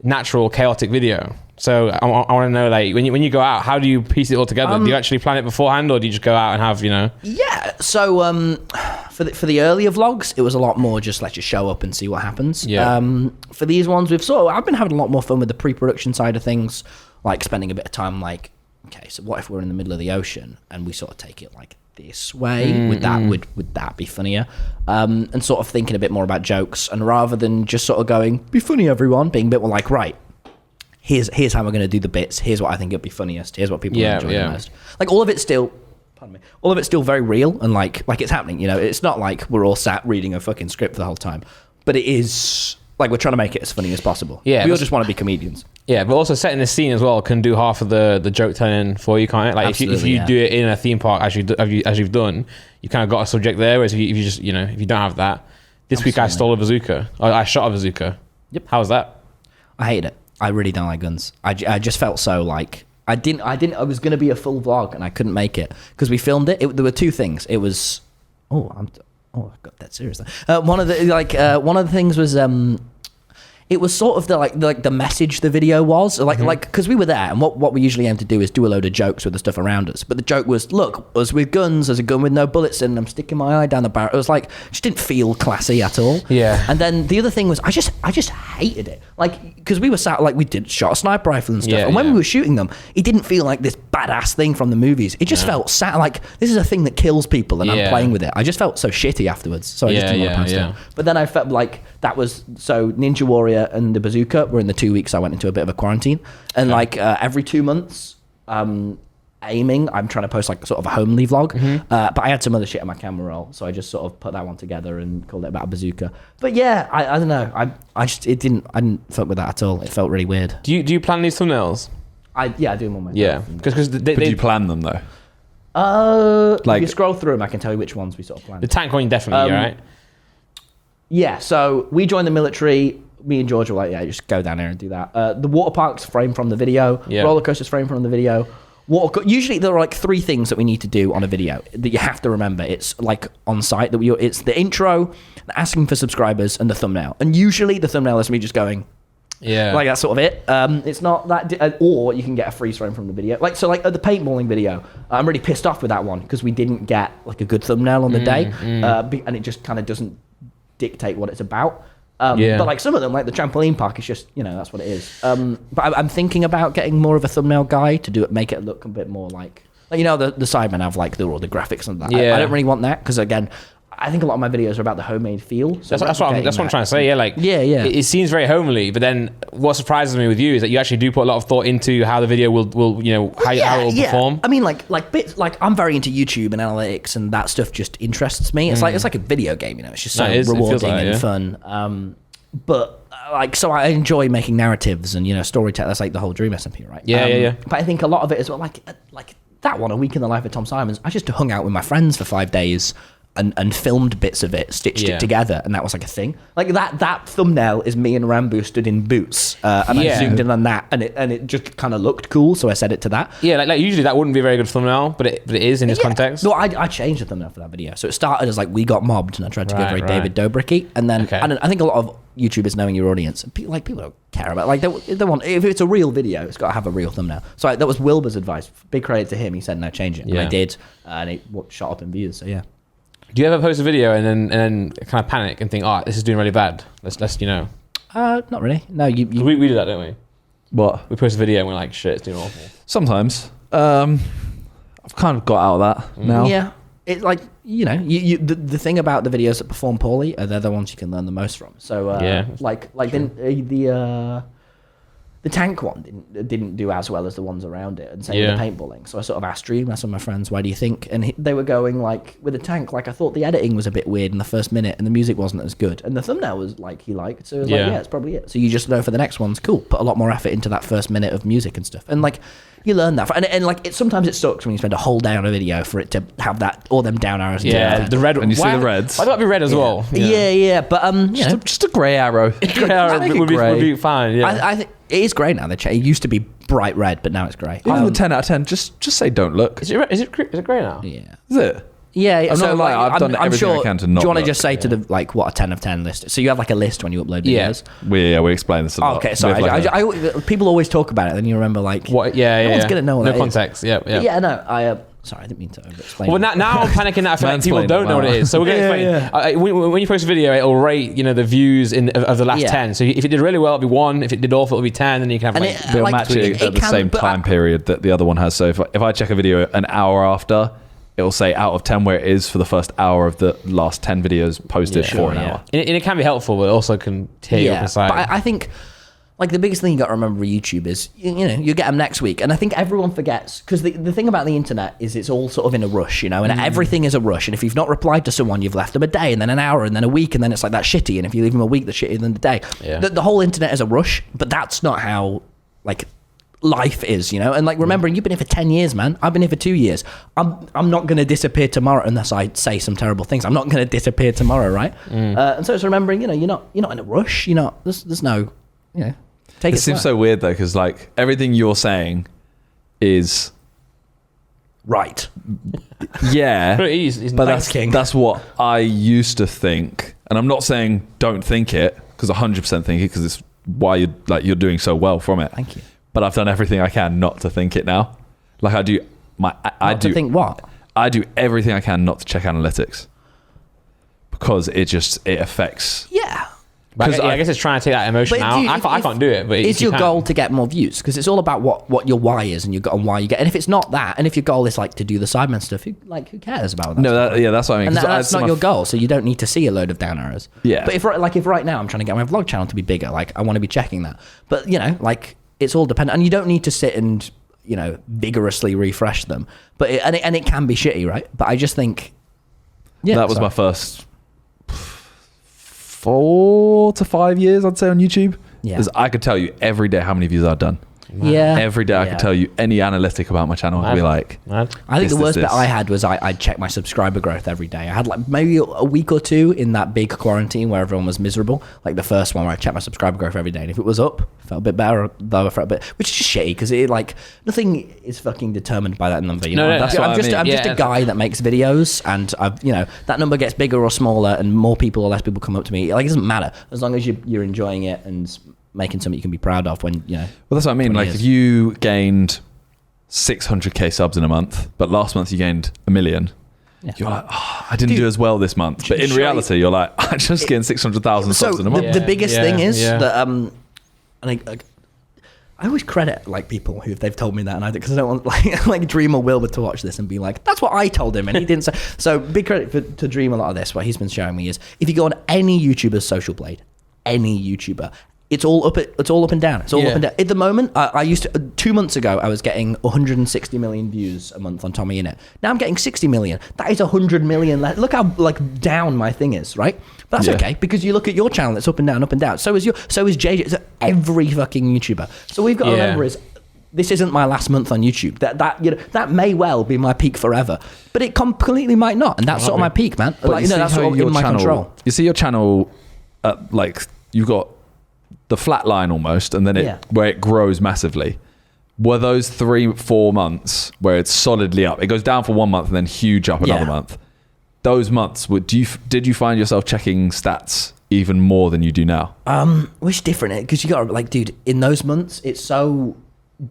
natural, chaotic video. So I want to know, when you go out, how do you piece it all together? Do you actually plan it beforehand, or do you just go out and have,
Yeah. So for the earlier vlogs, it was a lot more just let's just show up and see what happens.
Yeah.
For these ones, I've been having a lot more fun with the pre-production side of things, spending a bit of time okay, so what if we're in the middle of the ocean and we sort of take it this way? Would that be funnier? And sort of thinking a bit more about jokes, and rather than just sort of going, be funny everyone, being a bit more right, here's how we're going to do the bits, here's what I think it'd be funniest, here's what people enjoy the most. All of it's still, pardon me, all of it's still very real and like it's happening, it's not like we're all sat reading a fucking script the whole time, but it is Like we're trying to make it as funny as possible.
Yeah,
we all just want to be comedians.
Yeah, but also setting the scene as well can do half of the joke telling for you, can't it? Like if you do it in a theme park as you've done, you kind of got a subject there. Whereas if you just if you don't have that, this week I stole a bazooka. I shot a bazooka.
Yep.
How was that?
I hate it. I really don't like guns. I just felt so like I was going to be a full vlog and I couldn't make it because we filmed it. There were two things. It was I got that serious. One of the things was it was sort of the message the video was like because we were there and what we usually aim to do is do a load of jokes with the stuff around us, but the joke was, look, us with guns, there's a gun with no bullets in, and I'm sticking my eye down the barrel. It was like just didn't feel classy at all.
Yeah.
And then the other thing was I just hated it, like because we were sat like we shot a sniper rifle and stuff, and when we were shooting them, it didn't feel like this badass thing from the movies. It just felt like this is a thing that kills people and I'm playing with it. I just felt so shitty afterwards, so I just didn't want to post it. But then I felt like that was so Ninja Warrior and the bazooka were in the 2 weeks I went into a bit of a quarantine, and every 2 months aiming I'm trying to post like sort of a homely vlog, but I had some other shit on my camera roll, so I just sort of put that one together and called it about a bazooka. But yeah, I don't know, I didn't fuck with that at all. It felt really weird.
Do you plan these thumbnails?
I do them on my
because
do you plan them though?
If you scroll through them I can tell you which ones we sort of planned.
The tank one definitely, right?
Yeah, so we joined the military. Me and George were like, just go down there and do that. The water park's framed from the video.
Yeah.
Roller coaster's framed from the video. Usually there are like three things that we need to do on a video that you have to remember. It's like on site it's the intro, asking for subscribers, and the thumbnail. And usually the thumbnail is me just going, like that's sort of it. It's not that, or you can get a freeze frame from the video. Like the paintballing video, I'm really pissed off with that one because we didn't get like a good thumbnail on the day, and it just kind of doesn't dictate what it's about. But like some of them, like the trampoline park, is just that's what it is. But I'm thinking about getting more of a thumbnail guy to make it look a bit more like the Sidemen have like all the graphics and that. I don't really want that because again, I think a lot of my videos are about the homemade feel. So
that's what I'm trying to say. It seems very homely, but then what surprises me with you is that you actually do put a lot of thought into how the video will how it will perform.
I mean, like bits like I'm very into YouTube and analytics, and that stuff just interests me. It's like a video game, It's just so rewarding and fun. But so I enjoy making narratives and storytelling. That's like the whole dream SMP, right?
Yeah.
But I think a lot of it is like that one, A Week in the Life of Tom Simons. I just hung out with my friends for 5 days. And filmed bits of it, stitched it together, and that was like a thing. Like that thumbnail is me and Rambo stood in boots, and I zoomed in on that, and it just kind of looked cool, so I set it to that.
Yeah, like usually that wouldn't be a very good thumbnail, but it is in this context.
No, I changed the thumbnail for that video, so it started as like we got mobbed, and I tried to go very David Dobricki, and then I think a lot of YouTubers knowing your audience, people don't care about they want, if it's a real video, it's got to have a real thumbnail. So that was Wilbur's advice. Big credit to him. He said no, change it, and I did, and it shot up in views. So yeah.
Do you ever post a video and then kind of panic and think, this is doing really bad? Let's
Not really. No, you
we do that, don't we?
What?
We post a video and we're like, shit, it's doing awful.
Sometimes. I've kind of got out of that now.
Yeah. It's like, the thing about the videos that perform poorly are they're the ones you can learn the most from. So the tank one didn't do as well as the ones around it, and same with the paintballing. So I sort of asked Dream, asked some of my friends, why do you think? And they were going like, with the tank, like I thought the editing was a bit weird in the first minute, and the music wasn't as good, and the thumbnail was like he liked. So it was it's probably it. So you just know for the next one's cool. Put a lot more effort into that first minute of music and stuff, and like you learn that. And like sometimes it sucks when you spend a whole day on a video for it to have that all them down arrows.
Yeah, the red.
And you see the reds.
Why do I be red as well?
Yeah. But
just a grey arrow.
Grey arrow would be fine. Yeah,
I think it is grey now. It used to be bright red, but now it's grey.
Even the 10 out of 10, just say don't look.
Is it grey now?
Yeah.
Is it?
Yeah,
I'm not lying. I've done everything I can to not.
Do you want to
look,
just say to the what a 10 of 10 list? So you have like a list when you upload videos.
We explain this a lot.
Okay, sorry. I people always talk about it, then you remember like
what? Yeah.
No one's gonna know what
no
that
context.
Is.
Yeah.
No, sorry, I didn't mean to over-explain.
Well, now I'm panicking that I feel like people don't know what it is. So we're going to explain. When you post a video, it'll rate the views of the last 10. So if it did really well, it'll be 1. If it did awful, it'll be 10. Then you can have
they'll match it at the same time period that the other one has. So if I check a video an hour after, it'll say out of 10 where it is for the first hour of the last 10 videos posted for an hour.
And it can be helpful, but it also can tear you up inside.
But I think like the biggest thing you got to remember with YouTube is, you know, you get them next week. And I think everyone forgets, because the thing about the internet is it's all sort of in a rush, you know, and everything is a rush. And if you've not replied to someone, you've left them a day and then an hour and then a week, and then it's like that shitty. And if you leave them a week, that's shittier than the day.
Yeah.
The whole internet is a rush, but that's not how, like, life is, you know. And like, remembering you've been here for 10 years, man. I've been here for 2 years. I'm not going to disappear tomorrow unless I say some terrible things. I'm not going to disappear tomorrow, right? And so it's remembering, you know, you're not in a rush. You're not. There's no, you know. Take
It seems so weird though, because like everything you're saying is
right.
Yeah,
he's
but
nice.
that's what I used to think, and I'm not saying don't think it, because 100% think it, because it's why you're doing so well from it.
Thank you.
But I've done everything I can not to think it now. Like I do
To think what?
I do everything I can not to check analytics, because it affects.
Yeah.
But I guess it's trying to take that emotion
But
out. I can't do it. But
it's your goal to get more views, because it's all about what your why is and why you get. And if it's not that, and if your goal is like to do the Sidemen stuff, who cares about that?
No, that's what I mean.
And that's not your goal, so you don't need to see a load of down arrows.
Yeah.
But if right now I'm trying to get my vlog channel to be bigger, like I want to be checking that. But you know, like it's all dependent, and you don't need to sit and, you know, vigorously refresh them. But it can be shitty, right? But I just think,
that was my first 4 to 5 years, I'd say, on YouTube.
Yeah.
Because I could tell you every day how many views I've done.
Yeah.
Every day I could tell you any analytic about my channel. I'd be like,
I
think the worst bit I had was I'd check my subscriber growth every day. I had like maybe a week or two in that big quarantine where everyone was miserable. Like the first one where I checked my subscriber growth every day. And if it was up, I felt a bit better. Lower, felt a bit, which is just shitty, because it like nothing is fucking determined by that number. You know,
that's what
I'm just a guy that makes videos, and I've, you know, that number gets bigger or smaller, and more people or less people come up to me. Like it doesn't matter as long as you're enjoying it and making something you can be proud of when, you know.
Well, that's what I mean. Like, if you gained 600k subs in a month, but last month you gained 1 million, you're like, oh, I didn't do as well this month. But in reality, you're like, I just gained 600,000 subs in a month.
The biggest thing is that, and I always credit like people who they've told me that, and because I don't want like Dream or Wilbur to watch this and be like, that's what I told him and he didn't say. So big credit to Dream. A lot of this, what he's been showing me is, if you go on any YouTuber's social blade, any YouTuber, it's all up and down. It's all up and down. At the moment, I used to 2 months ago, I was getting 160 million views a month on TommyInnit. Now I'm getting 60 million. That is 100 million less. Look how like down my thing is, right? But that's okay, because you look at your channel, it's up and down, up and down. So is JJ. It's every fucking YouTuber. So we've got to remember is, this isn't my last month on YouTube. That you know, that may well be my peak forever, but it completely might not, and that's sort of my peak, man.
But
like, you know, that's sort of in my control.
You see your channel, like you've got the flat line almost, and then where it grows massively. Were those 3-4 months where it's solidly up? It goes down for 1 month and then huge up another month. Those months, did you find yourself checking stats even more than you do now?
Which different, because you got like, dude, in those months it's so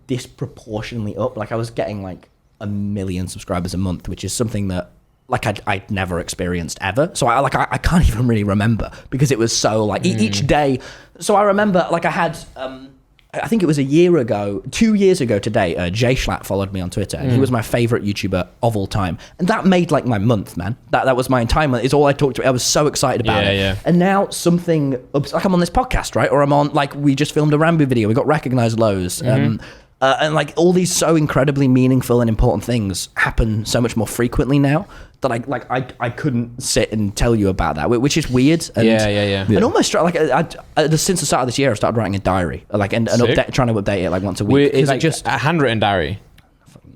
disproportionately up. Like I was getting like 1 million subscribers a month, which is something that like I'd never experienced ever. So I can't even really remember, because it was so like each day. So I remember like I had, I think it was 2 years ago today, Jay Schlatt followed me on Twitter, and he was my favorite YouTuber of all time. And that made like my month, man. That was my entire month. It's all I talked to. I was so excited about it. Yeah. And now something, like I'm on this podcast, right? Or I'm on, like, we just filmed a Rambo video. We got recognized loads. And like all these so incredibly meaningful and important things happen so much more frequently now that I couldn't sit and tell you about that, which is weird. And, and almost like since the start of this year, I've started writing a diary, like and update, trying to update it like once a week.
It's like just a handwritten diary.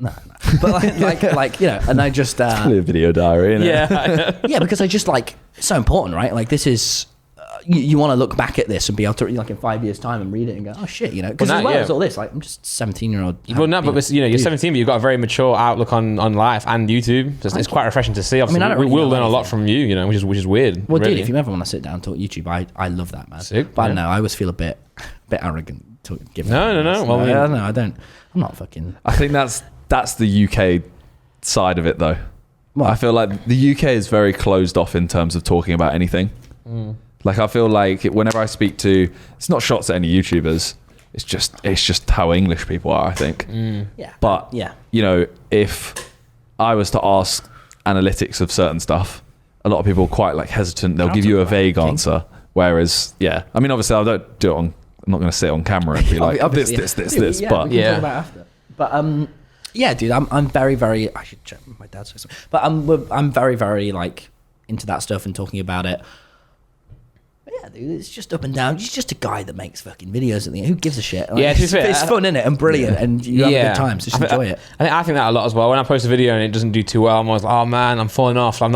No. But like you know, and I just
a video diary. Isn't it?
Yeah, because I just like, it's so important, right? Like this is. You want to look back at this and be able to, like, in 5 years' time and read it and go, oh shit, you know, because as well as all this, like, I'm just 17-year-old.
Well, no, but you know, you're 17, but you've got a very mature outlook on life and YouTube. It's quite refreshing to see. Obviously, I mean, we'll learn a lot from you, you know, which is weird.
Well,
really.
dude, if you ever want to sit down and talk YouTube, I love that, man.
Sick,
but I don't know, I always feel a bit arrogant to give.
No.
Well, I don't know. I'm not fucking.
I think that's the UK side of it, though. What? I feel like the UK is very closed off in terms of talking about anything. Like I feel like whenever I speak to, it's not shots at any YouTubers. It's just how English people are, I think.
Yeah.
But you know, if I was to ask analytics of certain stuff, a lot of people are quite like hesitant. They'll give you a vague answer. Whereas, I mean, obviously I don't do it I'm not going to sit on camera and be like this.
Yeah,
But
we can talk about after. But yeah, dude, I'm very, very. I should check with my dad. But I'm very, very like into that stuff and talking about it. But yeah, dude, it's just up and down. He's just a guy that makes fucking videos at the end. Who gives a shit? Like,
Yeah, to be fair,
it's fun, isn't it? And brilliant, and you have a good time. So just enjoy it.
I think that a lot as well. When I post a video and it doesn't do too well, I'm always like, oh man, I'm falling off. I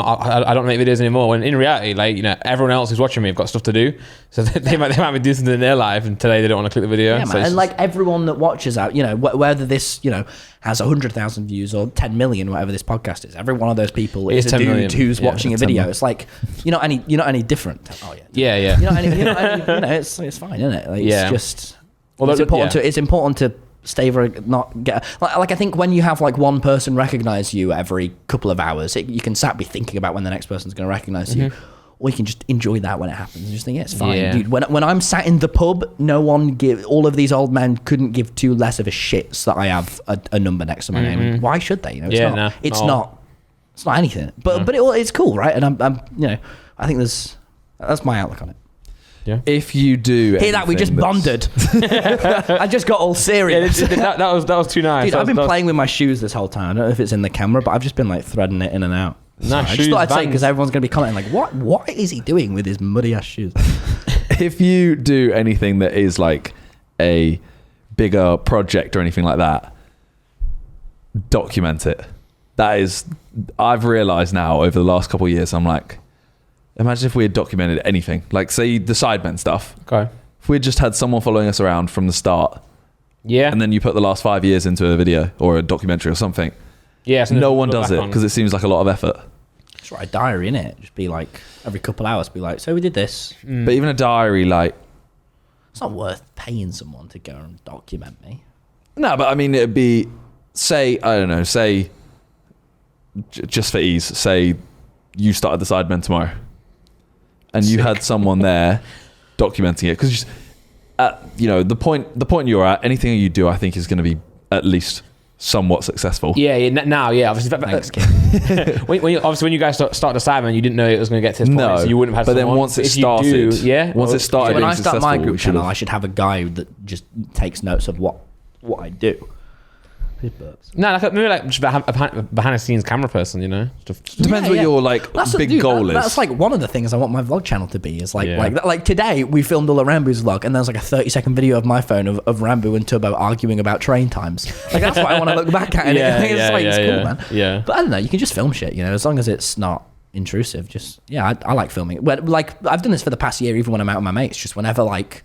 don't make videos anymore. When in reality, like, you know, everyone else who's watching me have got stuff to do, so they might be doing something in their life, and today they don't want to click the video.
Yeah,
so
man. And like everyone that watches out, you know, whether this, you know, has 100,000 views or 10 million, whatever this podcast is, every one of those people is a dude who's watching a video. It's like you're not any different. Oh yeah.
Yeah.
You're not any, you know, it's fine, isn't it? Like,
Yeah.
It's just
Although
it's important to stay very not get like I think when you have like one person recognize you every couple of hours, you can be thinking about when the next person's going to recognize you. Or you can just enjoy that when it happens and just think, yeah, it's fine.
Yeah.
Dude, when I'm sat in the pub, all of these old men couldn't give two less of a shits that I have a number next to my name. Why should they? You know, it's not anything. But it's cool, right? And I'm you know, I think that's my outlook on it.
Yeah.
if you do
Hear that? We just bonded. I just got all serious.
that was too nice.
Dude, I've been playing with my shoes this whole time. I don't know if it's in the camera, but I've just been like threading it in and out.
Nah,
I just
shoes,
thought I'd say
Vans.
because everyone's going to be commenting like, what is he doing with his muddy ass shoes?
If you do anything that is like a bigger project or anything like that, document it. That is, I've realized now over the last couple of years, I'm like, imagine if we had documented anything, like say the Sidemen stuff.
Okay.
If we had just had someone following us around from the start,
Yeah.
and then you put the last 5 years into a video or a documentary or something,
Yeah. So
no one does it because it seems like a lot of effort.
Just write a diary in it. Just be like every couple hours, be like, so we did this.
But even a diary, like,
It's not worth paying someone to go and document me.
no, but I mean, it'd be, say, I don't know, say, just for ease, say you started the Sidemen tomorrow and you had someone there documenting it. Because, you know, the point you're at, anything you do, I think is going to be at least somewhat successful.
Yeah. Now, yeah. Obviously,
Thanks, kid.
when you guys start the Sidemen, you didn't know it was going to get to this point.
No,
So you wouldn't have had
but then
someone.
once it
If you
started,
do, yeah.
once it started
When
being
I start my
successful,
group
we
channel,
should've-
I should have a guy that just takes notes of what I do.
No, maybe like just behind the scenes camera person, you know.
Depends what your like big goal is.
That's like one of the things I want my vlog channel to be. Is like
Yeah.
like today we filmed all of Rambo's vlog, and there's like a 30-second video of my phone of Rambo and Turbo arguing about train times. Like that's what I want to look back at. And it's cool, man.
Yeah.
But I don't know. You can just film shit, you know, as long as it's not intrusive. Just I like filming. But like I've done this for the past year, even when I'm out with my mates. Just whenever like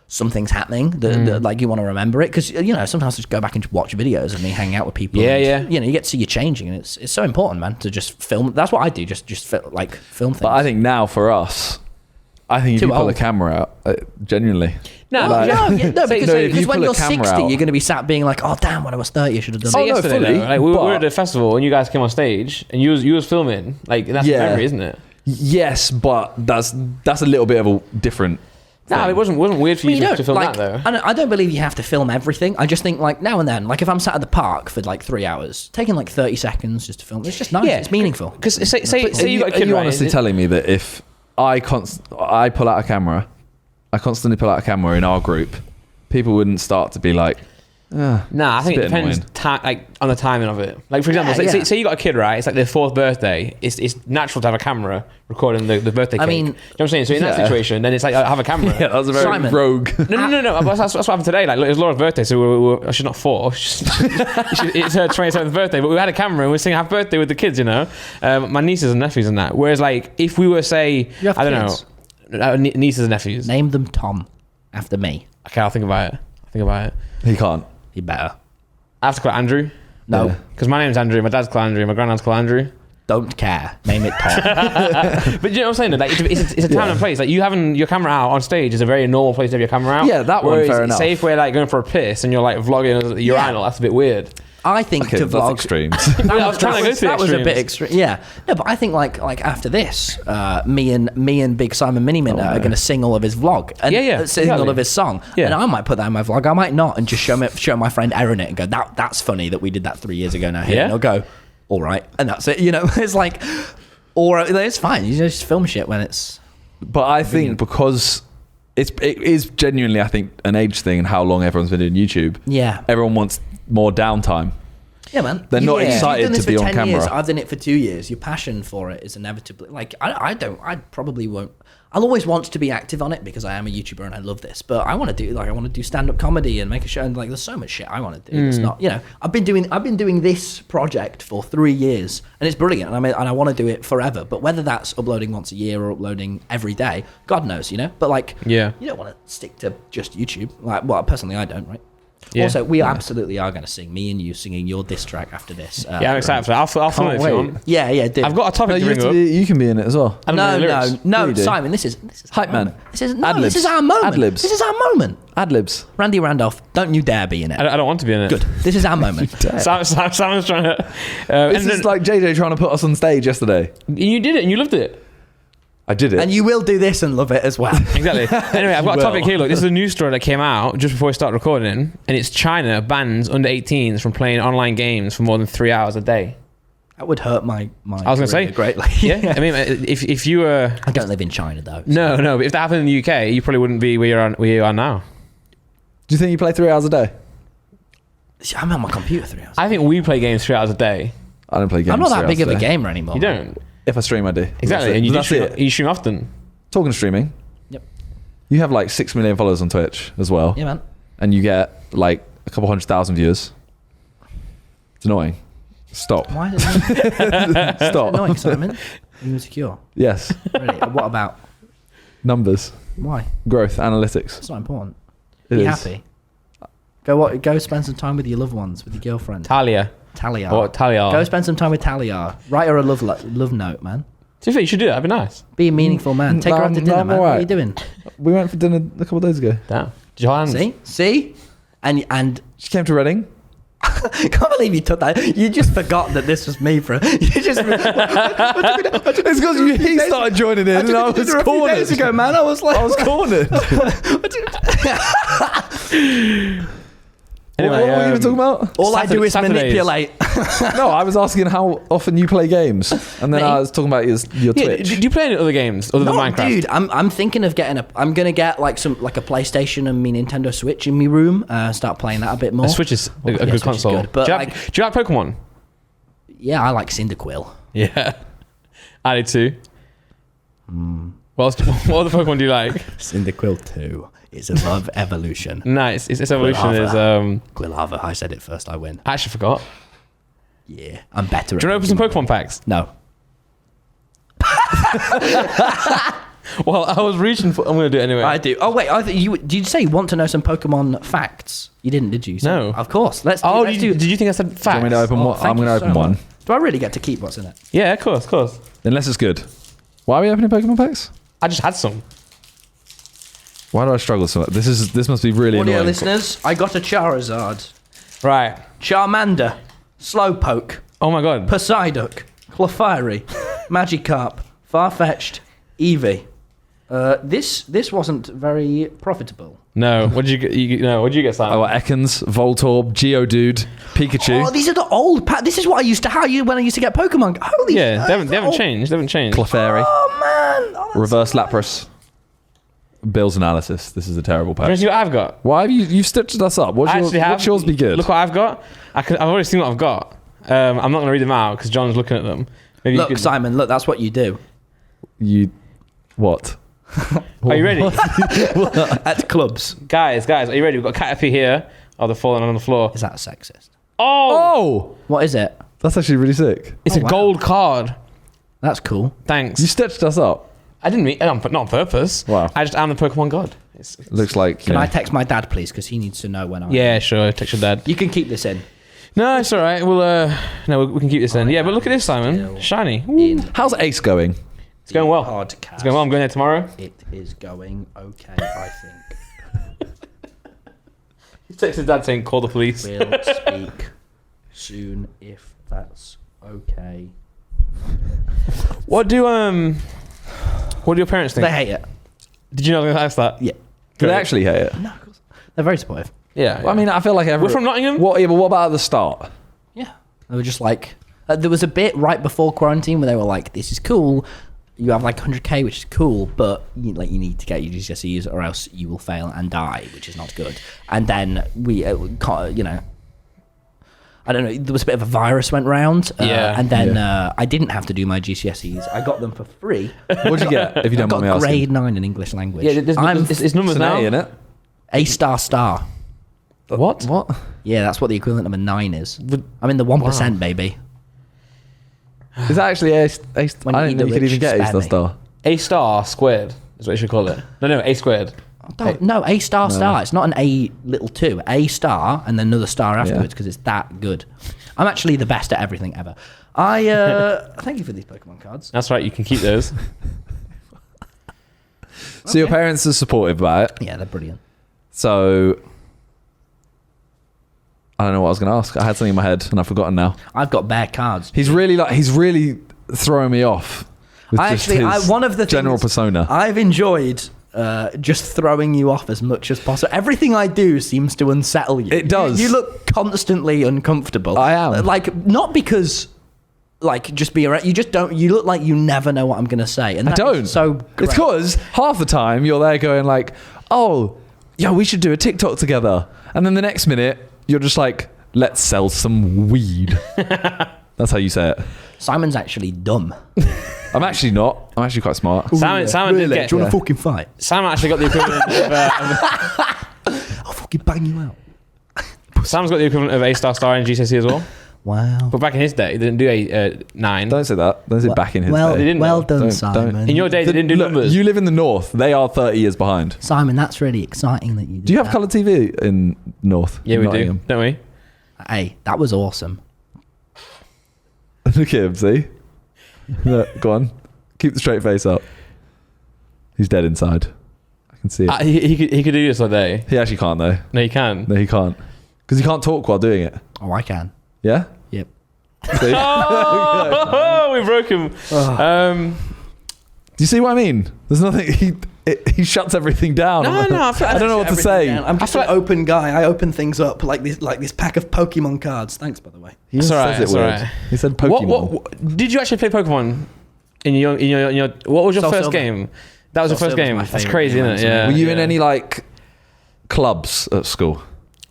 something's happening that like you want to remember it, because you know sometimes I just go back and watch videos of me hanging out with people. And, you know, you get to see you changing, and it's so important, man, to just film. That's what I do. Just film things.
But I think now for us, I think if
Too
you pull
old.
a camera out, genuinely.
No,
because
if you
when
pull a
you're
camera
60,
out-
you're going to be sat being like, oh damn, when I was 30, I should have done
So
that.
no,
yesterday,
fully,
though, like we were
but-
at the festival and you guys came on stage and you was filming. Like that's
Yeah.
the memory, isn't it?
Yes, but that's a little bit of a different.
No,
thing.
it wasn't weird for you
don't,
to film
like,
that though.
I don't believe you have to film everything. I just think like now and then, like if I'm sat at the park for like 3 hours, taking like 30 seconds just to film, it's just nice.
Yeah.
It's meaningful.
Because say you got a
Are
kid,
you
right?
honestly telling me that if I pull out a camera, I constantly pull out a camera in our group, people wouldn't start to be like,
Nah, I think it
It's a bit
depends like on the timing of it. Like for example,
Yeah,
say you got a kid, right? It's like their 4th birthday. It's natural to have a camera recording the birthday cake.
I mean,
you know what I'm saying? So in that
yeah.
situation, then it's like I have a camera.
yeah, that was a very
Simon.
rogue.
No. That's what happened today. Like it was Laura's birthday, so she's not 4. It's her 27th birthday, but we had a camera and we were singing "Happy Birthday" with the kids. You know, my nieces and nephews and that. Whereas like if we were say,
You have
I don't
kids?
know, nieces and nephews.
Name them Tom after me.
Okay, I'll think about it.
He can't.
You better.
I have to call it Andrew
No,
Yeah.
because my name's Andrew, my dad's called Andrew, my granddad's called Andrew.
don't care. Name it Tom.
But you know what I'm saying? Like it's a time and place. Like you having your camera out on stage is a very normal place to have your camera out.
Yeah, that one,
Whereas
fair enough.
Say if we're like going for a piss and you're like vlogging at the urinal, that's a bit weird.
I think
Okay,
to
that's
vlog.
extremes.
I was trying to go to the
that was a bit
extremes.
extreme. Yeah. No, but I think like after this, me and Big Simon Minimin are going to sing all of his vlog and
Yeah,
sing all
exactly.
of his song.
Yeah.
And I might put that in my vlog. I might not, and just show my friend Erin it and go, that's funny that we did that 3 years ago now. Here.
Yeah.
And he'll go, all right, and that's it. You know, it's like, or it's fine. You just film shit when it's.
But I think because it is genuinely, I think, an age thing and how long everyone's been doing YouTube.
Yeah.
Everyone wants more downtime.
Yeah, man.
They're not excited
You've done this
to be
for
on
10
camera.
Years. I've done it for 2 years. Your passion for it is inevitably like I probably won't. I'll always want to be active on it because I am a YouTuber and I love this. But I want to do stand-up comedy and make a show. And like, there's so much shit I want to do. It's not, I've been doing this project for 3 years and it's brilliant. And I want to do it forever. But whether that's uploading once a year or uploading every day, God knows, But like, you don't want to stick to just YouTube. Like, well, personally, I don't, right? Yeah. Also, we absolutely are going to sing. Me and you singing your diss track after this.
I'm excited for that. I'll film it if you want.
Yeah, dude.
I've got a topic to bring up.
You can be in it as well.
No, Simon. This is
Hype man.
This is our moment.
Ad-libs.
This is our moment.
Ad-libs.
Randy Randolph, don't you dare be in it.
I don't want to be in it.
Good. This is our moment.
Simon's trying to.
This is like JJ trying to put us on stage yesterday.
You did it and you loved it.
I did it.
And you will do this and love it as well.
Exactly. Anyway, I've got a topic here. Look, this is a news story that came out just before we start recording, and it's China bans under 18s from playing online games for more than 3 hours a day.
That would hurt my
I was going to say
greatly.
Yeah. I mean, if you were,
I don't live in China though.
So. No. But if that happened in the UK, you probably wouldn't be where you are now.
Do you think you play 3 hours a day?
I'm on my computer 3 hours.
I think we play games 3 hours a day.
I don't play games.
I'm not that big of a gamer anymore.
You don't.
If I stream, I do.
Exactly. And you stream often.
Talking of streaming.
Yep.
You have like 6 million followers on Twitch as well.
Yeah, man.
And you get like a couple 100,000 viewers. It's annoying. Stop.
Why is it
Stop.
annoying, Simon? Are you insecure?
Yes.
Really? What about?
Numbers.
Why?
Growth. Analytics.
It's not important.
It
Be
is.
happy. Go spend some time with your loved ones, with your girlfriend.
Talia.
Go spend some time with Talia. Write her a love note, man.
Do you think you should do that? That'd be nice.
Be a meaningful man. Take her out to dinner, man. Right. What are you doing?
We went for dinner a couple of days ago.
Damn. Did you hold hands?
See? And
she came to Reading.
I can't believe you took that. You just forgot that this was me, bro. You just.
It's because he started joining in, and I was cornered. A few days
ago, man. I was
cornered.
Anyway,
what were you even talking about?
All I do is manipulate.
No, I was asking how often you play games, and then I was talking about your Twitch.
Do you play any other games other than Minecraft?
Dude, I'm thinking of getting I'm gonna get like a PlayStation and my Nintendo Switch in my room. Start playing that a bit more.
The Switch is a good console.
Good, but
do you like Pokemon?
Yeah, I like Cyndaquil.
Yeah, I do too. What other Pokemon do you like?
Cyndaquil 2. It's above evolution.
Nice. Its evolution is
Quilava. I said it first. I win.
I actually forgot.
Yeah, I'm better.
Do you want to open some Pokemon packs?
No.
Well, I was reaching for. I'm going to do it anyway.
I do. Oh wait, did you say you want to know some Pokemon facts? You didn't, did you?
No.
Of course. Let's.
Did you think I said facts?
Do you want me to open one? I'm going to open one.
Do I really get to keep what's in it?
Yeah, of course.
Unless it's good. Why are we opening Pokemon packs?
I just had some.
Why do I struggle so much? This must be really
Audio
annoying.
Listeners, I got a Charizard,
Right.
Charmander, Slowpoke,
Oh my god.
Psyduck, Clefairy, Magikarp, Farfetch'd, Eevee. This wasn't very profitable.
No. What did you get? What did you get, Simon?
Oh, Ekans, Voltorb, Geodude, Pikachu.
Oh, these are the old This is what I used to when I used to get Pokemon. Holy
yeah, they haven't changed. They haven't changed.
Clefairy.
Oh man. Oh,
Reverse Lapras. Bill's analysis. This is a terrible
Do you
pack.
see what I've got?
Why have you've stitched us up? What's yours be good?
Look what I've got. I've already seen what I've got. I'm not going to read them out because John's looking at them. Maybe
look, Simon, look, that's what you do.
What?
Are you ready?
At clubs.
Guys, are you ready? We've got Caterpie here. Oh, they're falling on the floor.
Is that sexist?
Oh!
What is it?
That's actually really sick.
It's a gold card.
That's cool.
Thanks.
You stitched us up.
I didn't mean, not on purpose.
Wow.
I just am the Pokemon god.
Looks like.
Can I text my dad, please? Because he needs to know when I.
Yeah, sure. Text your dad.
You can keep this in.
No, it's all right. We can keep this in. Yeah, but look at this, Simon. Shiny.
How's Ace going?
It's going well.
Podcast.
It's going well. I'm going there tomorrow.
It is going okay, I think.
He texted dad saying, "Call the police."
We'll speak soon if that's okay.
What do your parents think?
They hate it.
Did you know I was going to ask that?
Yeah.
Do they actually hate it?
No, of course. They're very supportive.
Yeah.
Well, I mean, I feel like
we're from Nottingham.
What about at the start?
Yeah. They were just like, there was a bit right before quarantine where they were like, this is cool. you have like 100k, which is cool, but you need to get your GCSEs or else you will fail and die, which is not good. And then we I don't know, there was a bit of a virus went round, and then I didn't have to do my GCSEs. I got them for free.
What'd you get, if you don't mind me
I got
asking?
grade 9 in English language.
Yeah, it's numbers now.
in it.
A star.
What?
Yeah, that's what the equivalent of a 9 is. I'm in the 1%, baby.
Is that actually A?
When
I
you
didn't know you
eat
could
the
even get
rich,
A star.
A star squared is what you should call it. No, A squared.
No, A star. It's not an A little 2. A star and then another star afterwards because it's that good. I'm actually the best at everything ever. Thank you for these Pokemon cards.
That's right. You can keep those.
So your parents are supportive about it.
Yeah, they're brilliant.
So I don't know what I was going to ask. I had something in my head and I've forgotten now.
I've got bare cards.
He's really throwing me off. With
One of the
general
things
persona.
I've enjoyed just throwing you off as much as possible. Everything I do seems to unsettle you.
It does.
You look constantly uncomfortable.
I am.
Like, not because, like, just be around. You just don't. You look like you never know what I'm going to say. And
I don't.
So great.
It's because half the time you're there going like, oh, yeah, we should do a TikTok together. And then the next minute, you're just like, let's sell some weed. That's how you say it.
Simon's actually dumb.
I'm actually not. I'm actually quite smart.
Simon did get.
Do you want to fucking fight?
Simon actually got the equivalent of.
I'll fucking bang you out.
Sam's got the equivalent of A star in GCSE as well.
Wow.
But back in his day, they didn't do a 9.
Don't say that. Don't say back in his
well,
day.
They didn't
well
know.
done,
Don't-
Simon.
In your day, they didn't do
Look,
numbers.
you live in the north. They are 30 years behind.
Simon, that's really exciting that you did
Do you have
that.
colour TV in north?
Yeah, we
Nottingham?
do, don't we?
Hey, that was awesome.
Look at him, see? Look, go on. Keep the straight face up. He's dead inside. I can see it.
He could do this all day.
He actually can't, though.
No, he can.
No, he can't. Because he can't talk while doing it.
Oh, I can.
Yeah?
Yep.
See?
Oh, we broke him.
Do you see what I mean? There's nothing... He shuts everything down.
No, I
don't know what to say.
I'm just an open guy. I open things up like this pack of Pokemon cards. Thanks, by the way.
He
It's
says
alright,
it
it's
weird.
alright.
He said Pokemon.
What did you actually play Pokemon in your what was your
Soul
first
Silver.
game? That was your
Soul
first
Silver's
game.
my
That's
favourite
crazy,
game,
isn't it?
actually.
Yeah.
Were you in
yeah.
any, like, clubs at school?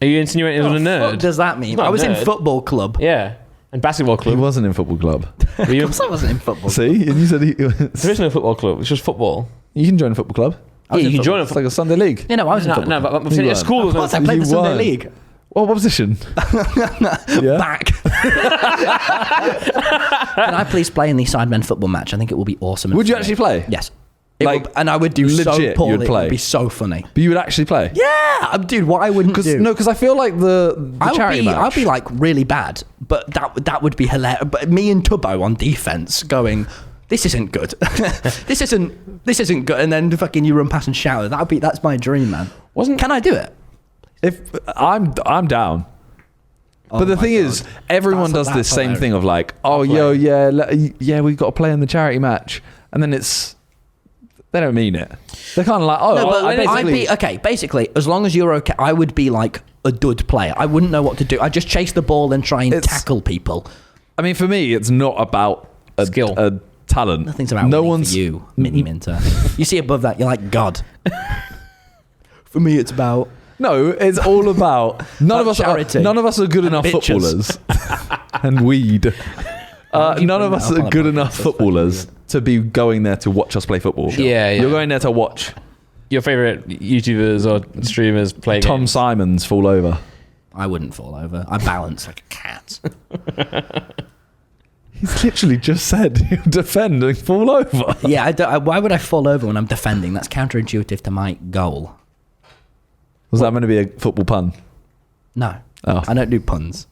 Are you insinuating he was a
What
nerd?
does that mean?
Not
I was in
nerd.
football club.
Yeah. And basketball
He
club.
wasn't in football club.
Were you?
Of course I wasn't in football.
See? And you said
There is no football club. It's just football.
you can join a football club.
I was
Yeah,
in
you can join
football.
It's like a Sunday league.
You know, I was in
No,
football.
no,
club.
but
You
at
weren't.
school
Of
was
course, I
no.
played
You
the Sunday
weren't.
league.
What position? Yeah?
Back. Can I please play in the Sidemen football match? I think it will be awesome. and
Would you
funny.
actually play?
Yes.
Like,
And I would do so
legit,
poorly.
you'd
It
play?
would be so funny.
But you would actually play?
Yeah, dude. What I wouldn't do?
Because I feel like the charity match.
I'd be like really bad, but that would be hilarious. But me and Tubbo on defense going, this isn't good. this isn't good. And then fucking you run past and shout. That's my dream, man.
Wasn't-
Can I do it?
If I'm down. But the
my
thing
God.
is, everyone
That's
does this same
hilarious.
thing of like, oh,
I'll
yo, yeah, we've got to play in the charity match, and then they don't mean it. They're kind of like, oh,
No, but
I basically,
basically, as long as you're okay, I would be like a dud player. I wouldn't know what to do. I'd just chase the ball and try and
It's-
tackle people.
I mean, for me, it's not about a
Skill.
a talent.
Nothing's about
no
winning
one's
for you, Mini Minter. You see above that, you're like God. For me, it's about
No, it's all about none of us.
charity.
None of us are good enough
bitches.
footballers, and weed.
would you
None
bring
of
that
us
up on
are
a
good
podcast?
enough
That's fucking
footballers to be going there to watch us play football.
Yeah, yeah.
You're going there to watch
Your favorite YouTubers or streamers play
Tom
games.
Simons fall over.
I wouldn't fall over. I balance like a cat.
He's literally just said he'll defend and fall over.
Yeah, why would I fall over when I'm defending? That's counterintuitive to my goal.
Was that meant to be a football pun?
No,
Oh.
I don't do puns.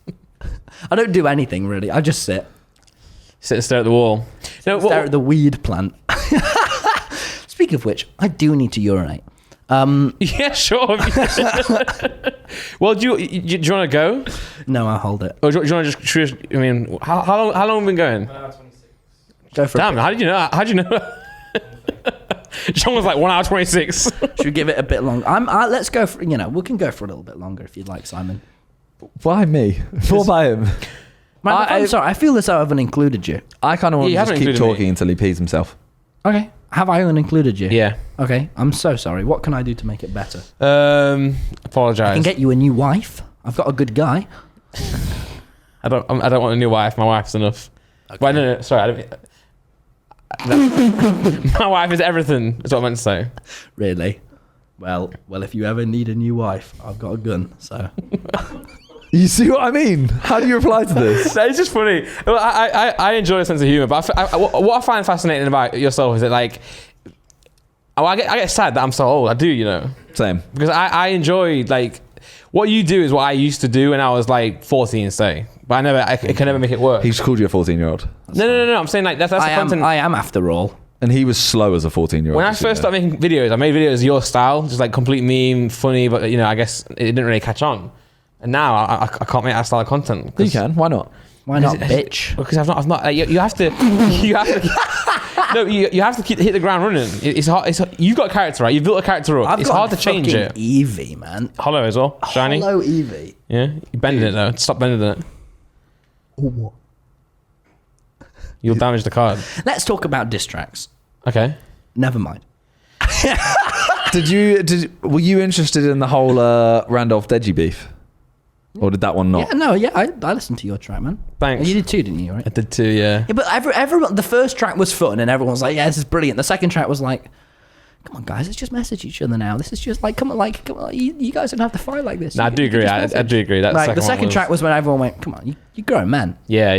I don't do anything really. I just sit.
Sit and stare at the wall. No,
Stare at the weed plant. Speaking of which, I do need to urinate.
yeah, sure. Well, do you want to go?
No, I'll hold it.
Or do you want to just? I mean, how long have we been going?
Go for
Damn,
it.
how did you know? How did you know? Sean was like 1 hour 26.
Should we give it a bit longer? Let's go for, we can go for a little bit longer if you'd like, Simon.
Why me? What about him?
Man, I'm sorry. I feel as though I haven't included you.
I kind of want
You
to just
haven't
keep
included me.
talking until he pees himself.
Okay. Have I unincluded you?
Yeah.
Okay. I'm so sorry. What can I do to make it better?
Apologize.
I can get you a new wife. I've got a good guy.
I don't want a new wife. My wife's enough.
Okay.
Well, no, sorry. My wife is everything. That's what I meant to say.
Really? Well, if you ever need a new wife, I've got a gun. So.
You see what I mean? How do you reply to this?
It's just funny. Well, I enjoy a sense of humor, but what I find fascinating about yourself is that like, I get sad that I'm so old. I do, you know.
Same.
Because I enjoy like what you do is what I used to do when I was like 14, say. But I can never make it work.
He just called you a 14-year-old.
No. I'm saying like that's the content.
I am after all.
And he was slow as a 14-year-old.
When I first started making videos, I made videos your style, just like complete meme, funny, but you know, I guess it didn't really catch on. And now I can't make that style of content.
You can. Why not?
Why not, bitch?
Because I've not. Like, you have to. You have to. No, you have to hit the ground running. It's hard. You've got a character, right? You've built a character up. It's hard to change it.
Eevee, man.
Hollow as well. Shiny.
Hello, Eevee.
Yeah, you bending it though. Stop bending it.
Oh, what?
You'll damage the card.
Let's talk about diss tracks.
Okay.
Never mind.
Were you interested in the whole Randolph Deji beef? Or did that one not?
I listened to your track, man.
Thanks.
You did too, didn't you? Right?
I did too, yeah.
Yeah, but everyone, the first track was fun, and everyone was like, "Yeah, this is brilliant." The second track was like, "Come on, guys, let's just message each other now. This is just like, come on, you guys don't have to fight like this."
No, I do agree. I do agree. That
like the second track was when everyone went, "Come on, you grown man."
Yeah.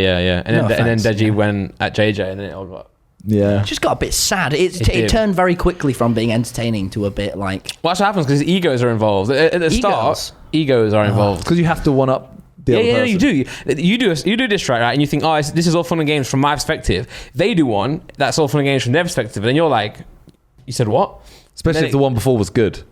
And
No
then
offense,
Deji went at JJ, and then it all got.
Yeah.
It just got a bit sad. It
did.
turned very quickly from being entertaining to a bit like.
Well, that's what happens because egos are involved at the start. Egos are involved
Because you have to one up the other person.
you do. You do a diss track, right? And you think, oh, this is all fun and games from my perspective. They do one that's all fun and games from their perspective, and then you're like, you said what?
Especially if the one before was good.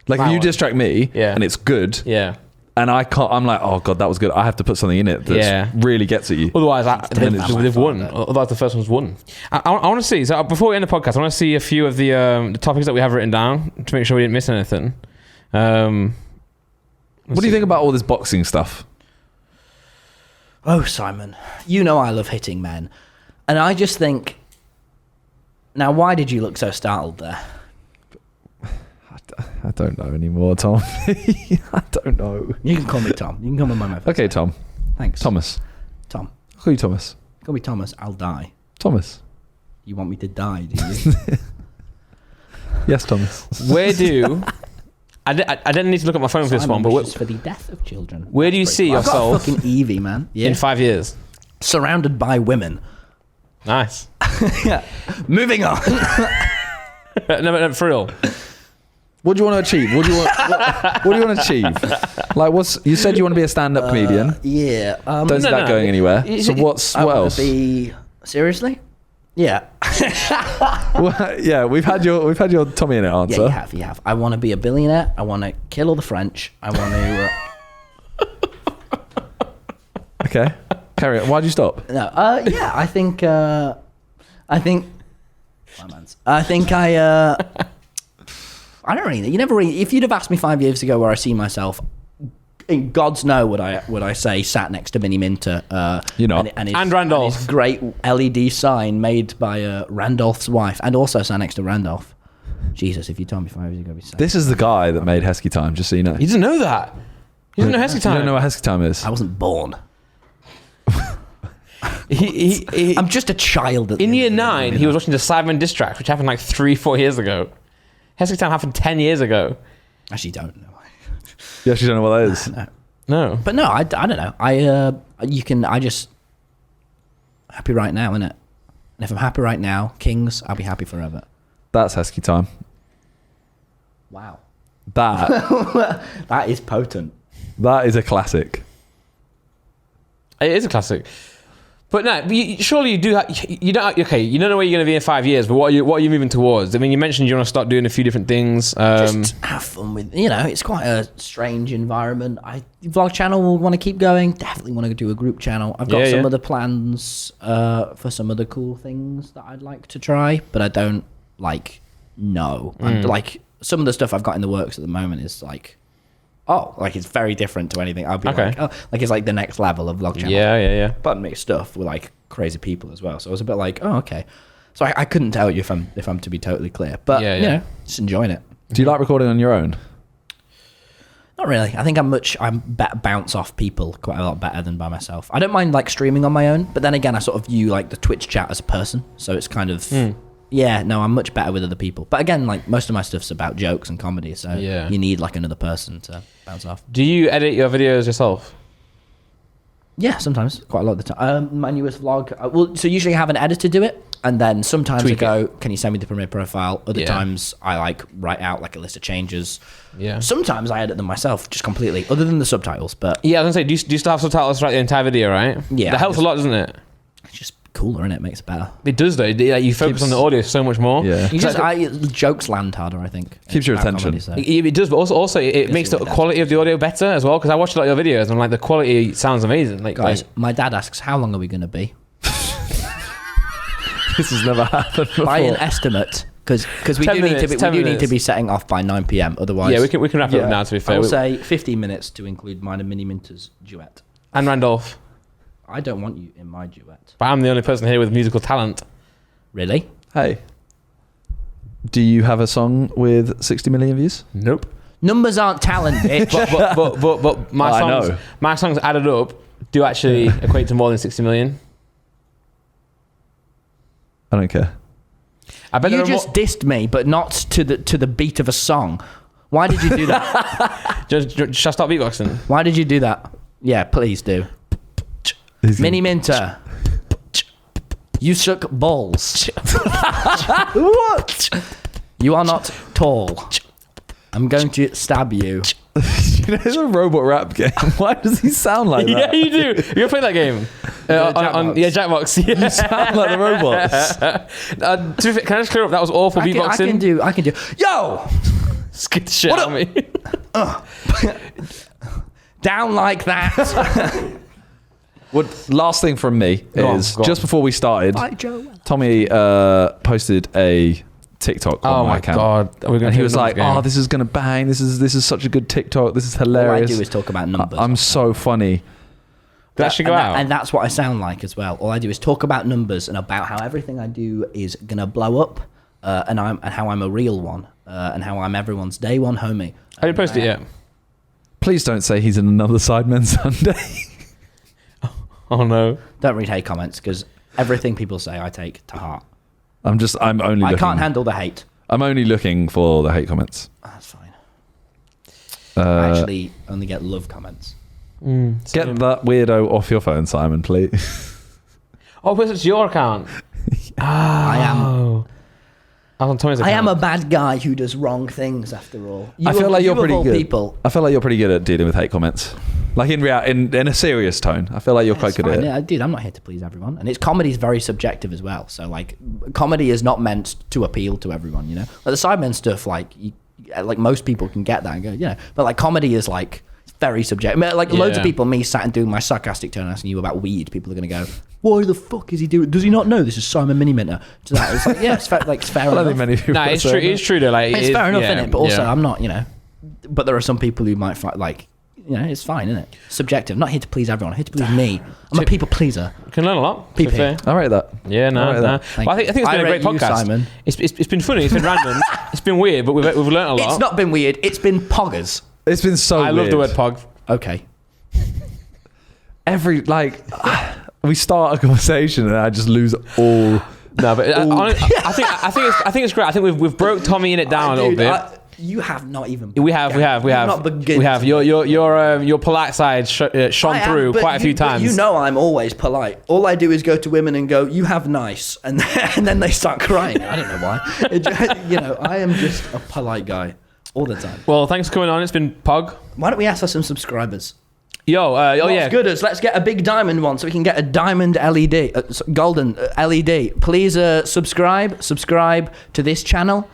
Like if you distract me and it's good,
yeah.
and I'm like, oh god, that was good. I have to put something in it that really gets at you.
Otherwise, they've won. Otherwise, the first one's won. I want to see. So before we end the podcast, I want to see a few of the topics that we have written down to make sure we didn't miss anything.
What do you think about all this boxing stuff?
Oh, Simon, you know I love hitting men, and I just think. Now, why did you look so startled there?
I don't know anymore, Tom. I don't know.
You can call me Tom. You can call me my first
Okay,
name.
Tom.
Thanks.
Thomas.
Tom.
I'll call you Thomas.
Call me Thomas. I'll die.
Thomas.
You want me to die, do you?
Yes, Thomas.
Where do... I didn't need to look at my phone for this one, but...
wishes for the death of children.
Where do you see yourself...
I've got a fucking Eevee, man. Yeah.
In 5 years?
Surrounded by women.
Nice.
Yeah. Moving on.
No, for real.
What do you want to achieve? What do you want to achieve? Like, you said you want to be a stand-up comedian.
Yeah.
Don't see that going anywhere. So what else?
Seriously? Yeah.
Well, yeah, we've had your TommyInnit answer.
Yeah, you have. I want to be a billionaire. I want to kill all the French. I want to.
Okay. Carry on. Why'd you stop?
No. Yeah. I think. I don't really. You never really. If you'd have asked me 5 years ago where I see myself, in God's know would I say sat next to Minnie Minter.
You're not.
And Randolph.
His great LED sign made by Randolph's wife, and also sat next to Randolph. Jesus, if you told me 5 years ago, I'd be sad.
This is the guy that made Heskey Time. Just so you know.
You didn't know that. You didn't know Heskey Time.
You don't know what Heskey Time is.
I wasn't born. I'm just a child.
In year 9, he was watching the Sidemen diss track, which happened like 3-4 years ago. Heskey Time happened 10 years ago.
Actually, don't know.
You actually don't know what that is?
No.
But no, I don't know. I just happy right now, innit? And if I'm happy right now, Kings, I'll be happy forever.
That's Heskey Time.
Wow.
That
That is potent.
That is a classic.
It is a classic. But no, surely you do. You don't. Okay, you don't know where you're going to be in 5 years. But what are you moving towards? I mean, you mentioned you want to start doing a few different things.
Just have fun with. It's quite a strange environment. Vlog channel will want to keep going. Definitely want to do a group channel. I've got some other plans for some other cool things that I'd like to try, but I don't know. And some of the stuff I've got in the works at the moment is it's very different to anything. I'll be it's like the next level of vlog channel.
Yeah.
But mixed stuff with crazy people as well. So I was a bit like, oh, okay. So I couldn't tell you if I'm to be totally clear. But, you know, just enjoying it.
Do you like recording on your own?
Not really. I think I'm bounce off people quite a lot better than by myself. I don't mind like streaming on my own, but then again, I sort of view like the Twitch chat as a person. So it's kind of, I'm much better with other people. But again, like most of my stuff's about jokes and comedy. So you need like another person to bounce off.
Do you edit your videos yourself?
Yeah, sometimes. Quite a lot of the time. My newest vlog, so usually I have an editor do it. And then sometimes I go, can you send me the Premiere profile? Other times I like write out like a list of changes.
Yeah.
Sometimes I edit them myself just completely, other than the subtitles. But
yeah, I was gonna say, do you still have subtitles throughout the entire video, right?
Yeah.
That helps a lot, doesn't it?
It's just cooler, innit? It makes it better.
It does though. You focus on the audio so much more.
Yeah.
Jokes land harder, I think.
Keeps your attention.
Comedy, so.
It does, but also it makes the quality of the audio better as well. Because I watched a lot of your videos and I'm like, the quality sounds amazing. Like,
guys, my dad asks, how long are we going to be?
This has never happened before.
By an estimate, because we do need to be setting off by 9 p.m. Otherwise,
yeah, we can wrap it up now. To be fair,
I'll say 15 minutes to include mine and Mini Minter's duet.
And Randolph.
I don't want you in my duet.
But I'm the only person here with musical talent.
Really?
Hey, do you have a song with 60 million views?
Nope.
Numbers aren't talent, bitch.
but my songs added up do actually equate to more than 60 million.
I don't care.
I bet
you just dissed me, but not to the beat of a song. Why did you do that?
Should I stop beatboxing?
Why did you do that? Yeah, please do. Mini Minter. You suck balls.
What?
You are not tall. I'm going to stab you.
It's a robot rap game. Why does he sound like that?
Yeah, you do. You ever played that game? Jackbox. Yeah.
You sound like the robots.
Can I just clear up? That was awful beatboxing.
I can do. Yo!
Skid the shit out of me.
Down like that.
Last thing from me is just before we started, Tommy posted a TikTok on my account.
Oh my god!
And he was like, "Oh, this is gonna bang! This is such a good TikTok. This is hilarious."
All I do is talk about numbers.
I'm so funny.
That should go out.
And that's what I sound like as well. All I do is talk about numbers and about how everything I do is gonna blow up, and how I'm a real one, and how I'm everyone's day one homie.
I didn't post it yet.
Please don't say he's in another Sidemen Sunday.
Oh no!
Don't read hate comments because everything people say I take to heart.
I
can't handle the hate.
I'm only looking for the hate comments.
That's fine. I actually only get love comments.
Get that weirdo off your phone, Simon, please.
Oh, but it's your account.
I am.
I was on Tommy's account.
I am a bad guy who does wrong things. After all,
I feel like you're pretty good.
People.
I feel like you're pretty good at dealing with hate comments. Like in a serious tone. I feel like you're quite good at it.
Yeah, dude, I'm not here to please everyone. And comedy is very subjective as well. So like comedy is not meant to appeal to everyone, you know? Like the Sidemen stuff, like most people can get that and go, you know, but like comedy is like very subjective. Like loads of people, me sat and doing my sarcastic tone asking you about weed, people are going to go, why the fuck is he doing? Does he not know this is Simon Mini Minter? It's like, yeah, it's fair, like, it's fair enough.
I don't think many people
it's true. It's true though. Like,
it's fair enough, innit? But also, I'm not, you know, but there are some people who might find, like, you know, it's fine, isn't it? Subjective. I'm not here to please everyone. I'm here to please me. I'm a people pleaser.
You can learn a lot.
PP.
I rate that.
Yeah, no. Well, I think it's been a great podcast. Simon. It's been funny. It's been random. It's been weird, but we've learned a lot.
It's not been weird. It's been poggers.
It's been so weird.
I love the word pog.
Okay.
We start a conversation and I just lose all.
No, but I think it's great. I think we've broke TommyInnit down a little bit.
You have not even.
We have. Your polite side shone through quite a few times.
You know, I'm always polite. All I do is go to women and go, "You have nice," and then they start crying. I don't know why. You know, I am just a polite guy all the time.
Well, thanks for coming on. It's been Pog.
Why don't we ask for some subscribers?
Yeah.
Good as let's get a big diamond one so we can get a diamond LED, golden LED. Please subscribe to this channel.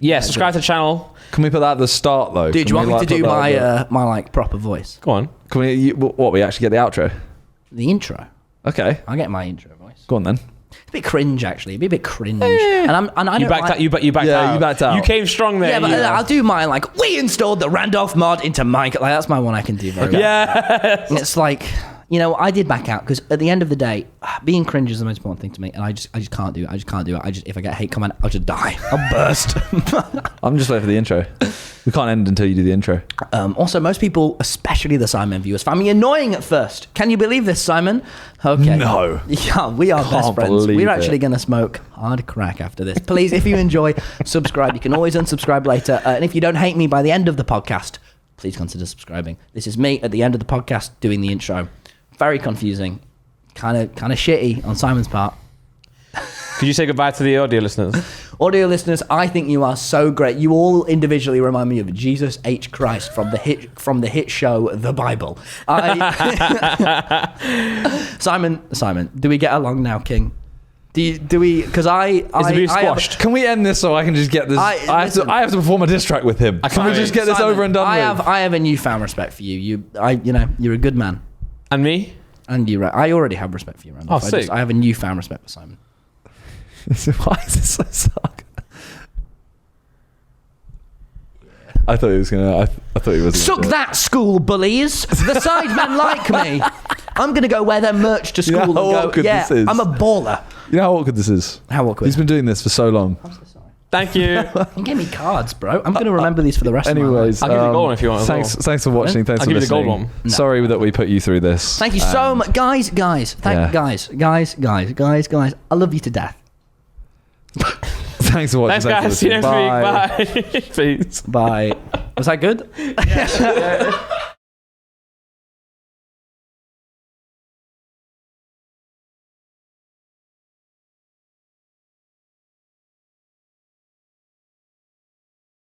Yeah, subscribe to the channel.
Can we put that at the start though?
Dude, do you want me to do my like proper voice?
Go on.
Can we? We actually get the outro?
The intro.
Okay.
I'll get my intro voice.
Go on then.
It's a bit cringe, actually. It'd be a bit cringe. And I
you backed out. You backed out. You came strong there.
Yeah, but I'll do mine. Like, we installed the Randolph mod into Minecraft. Like, that's my one I can do very well.
Yeah.
It's like, you know, I did back out because at the end of the day, being cringe is the most important thing to me, and I just can't do it. I just can't do it. If I get hate comment, I'll just die. I'll burst.
I'm just waiting for the intro. We can't end until you do the intro.
Also, most people, especially the Sidemen viewers, found me annoying at first. Can you believe this, Simon? Okay.
No.
Yeah, we are best friends. We're actually going to smoke hard crack after this. Please, if you enjoy, subscribe. You can always unsubscribe later. And if you don't hate me by the end of the podcast, please consider subscribing. This is me at the end of the podcast doing the intro. Very confusing. Kind of shitty on Simon's part.
Could you say goodbye to the audio listeners?
Audio listeners, I think you are so great. You all individually remind me of Jesus H. Christ from the hit show The Bible. Simon, do we get along now, King? Do we? Because
Is the beef squashed?
Can we end this so I can just get this? I have to perform a diss track with him. Can we just get this over and done with?
I have a newfound respect for you. You're a good man.
And me?
And you, I already have respect for you, Randolph.
Oh, sick.
I have a newfound respect for Simon.
Why is this so suck? I thought he was gonna. I thought he was.
Suck that, school bullies! The Sidemen like me. I'm gonna go wear their merch to school
You know how
and go.
awkward
Yeah,
this is?
I'm a baller.
You know how awkward this is?
How awkward?
He's been doing this for so long.
I'm so sorry.
Thank you.
You gave me cards, bro. I'm gonna remember these for the rest of my life.
Anyways,
I'll give you the gold one if you want as
Thanks,
well.
thanks for watching. Thanks
I'll
for
give you the
listening.
gold one.
No.
Sorry that we put you through this.
Thank you so much, guys. Guys, I love you to death.
Thanks for watching.
Thanks, guys. See you next week. Bye. Peace.
Bye. Was that good?
Yeah.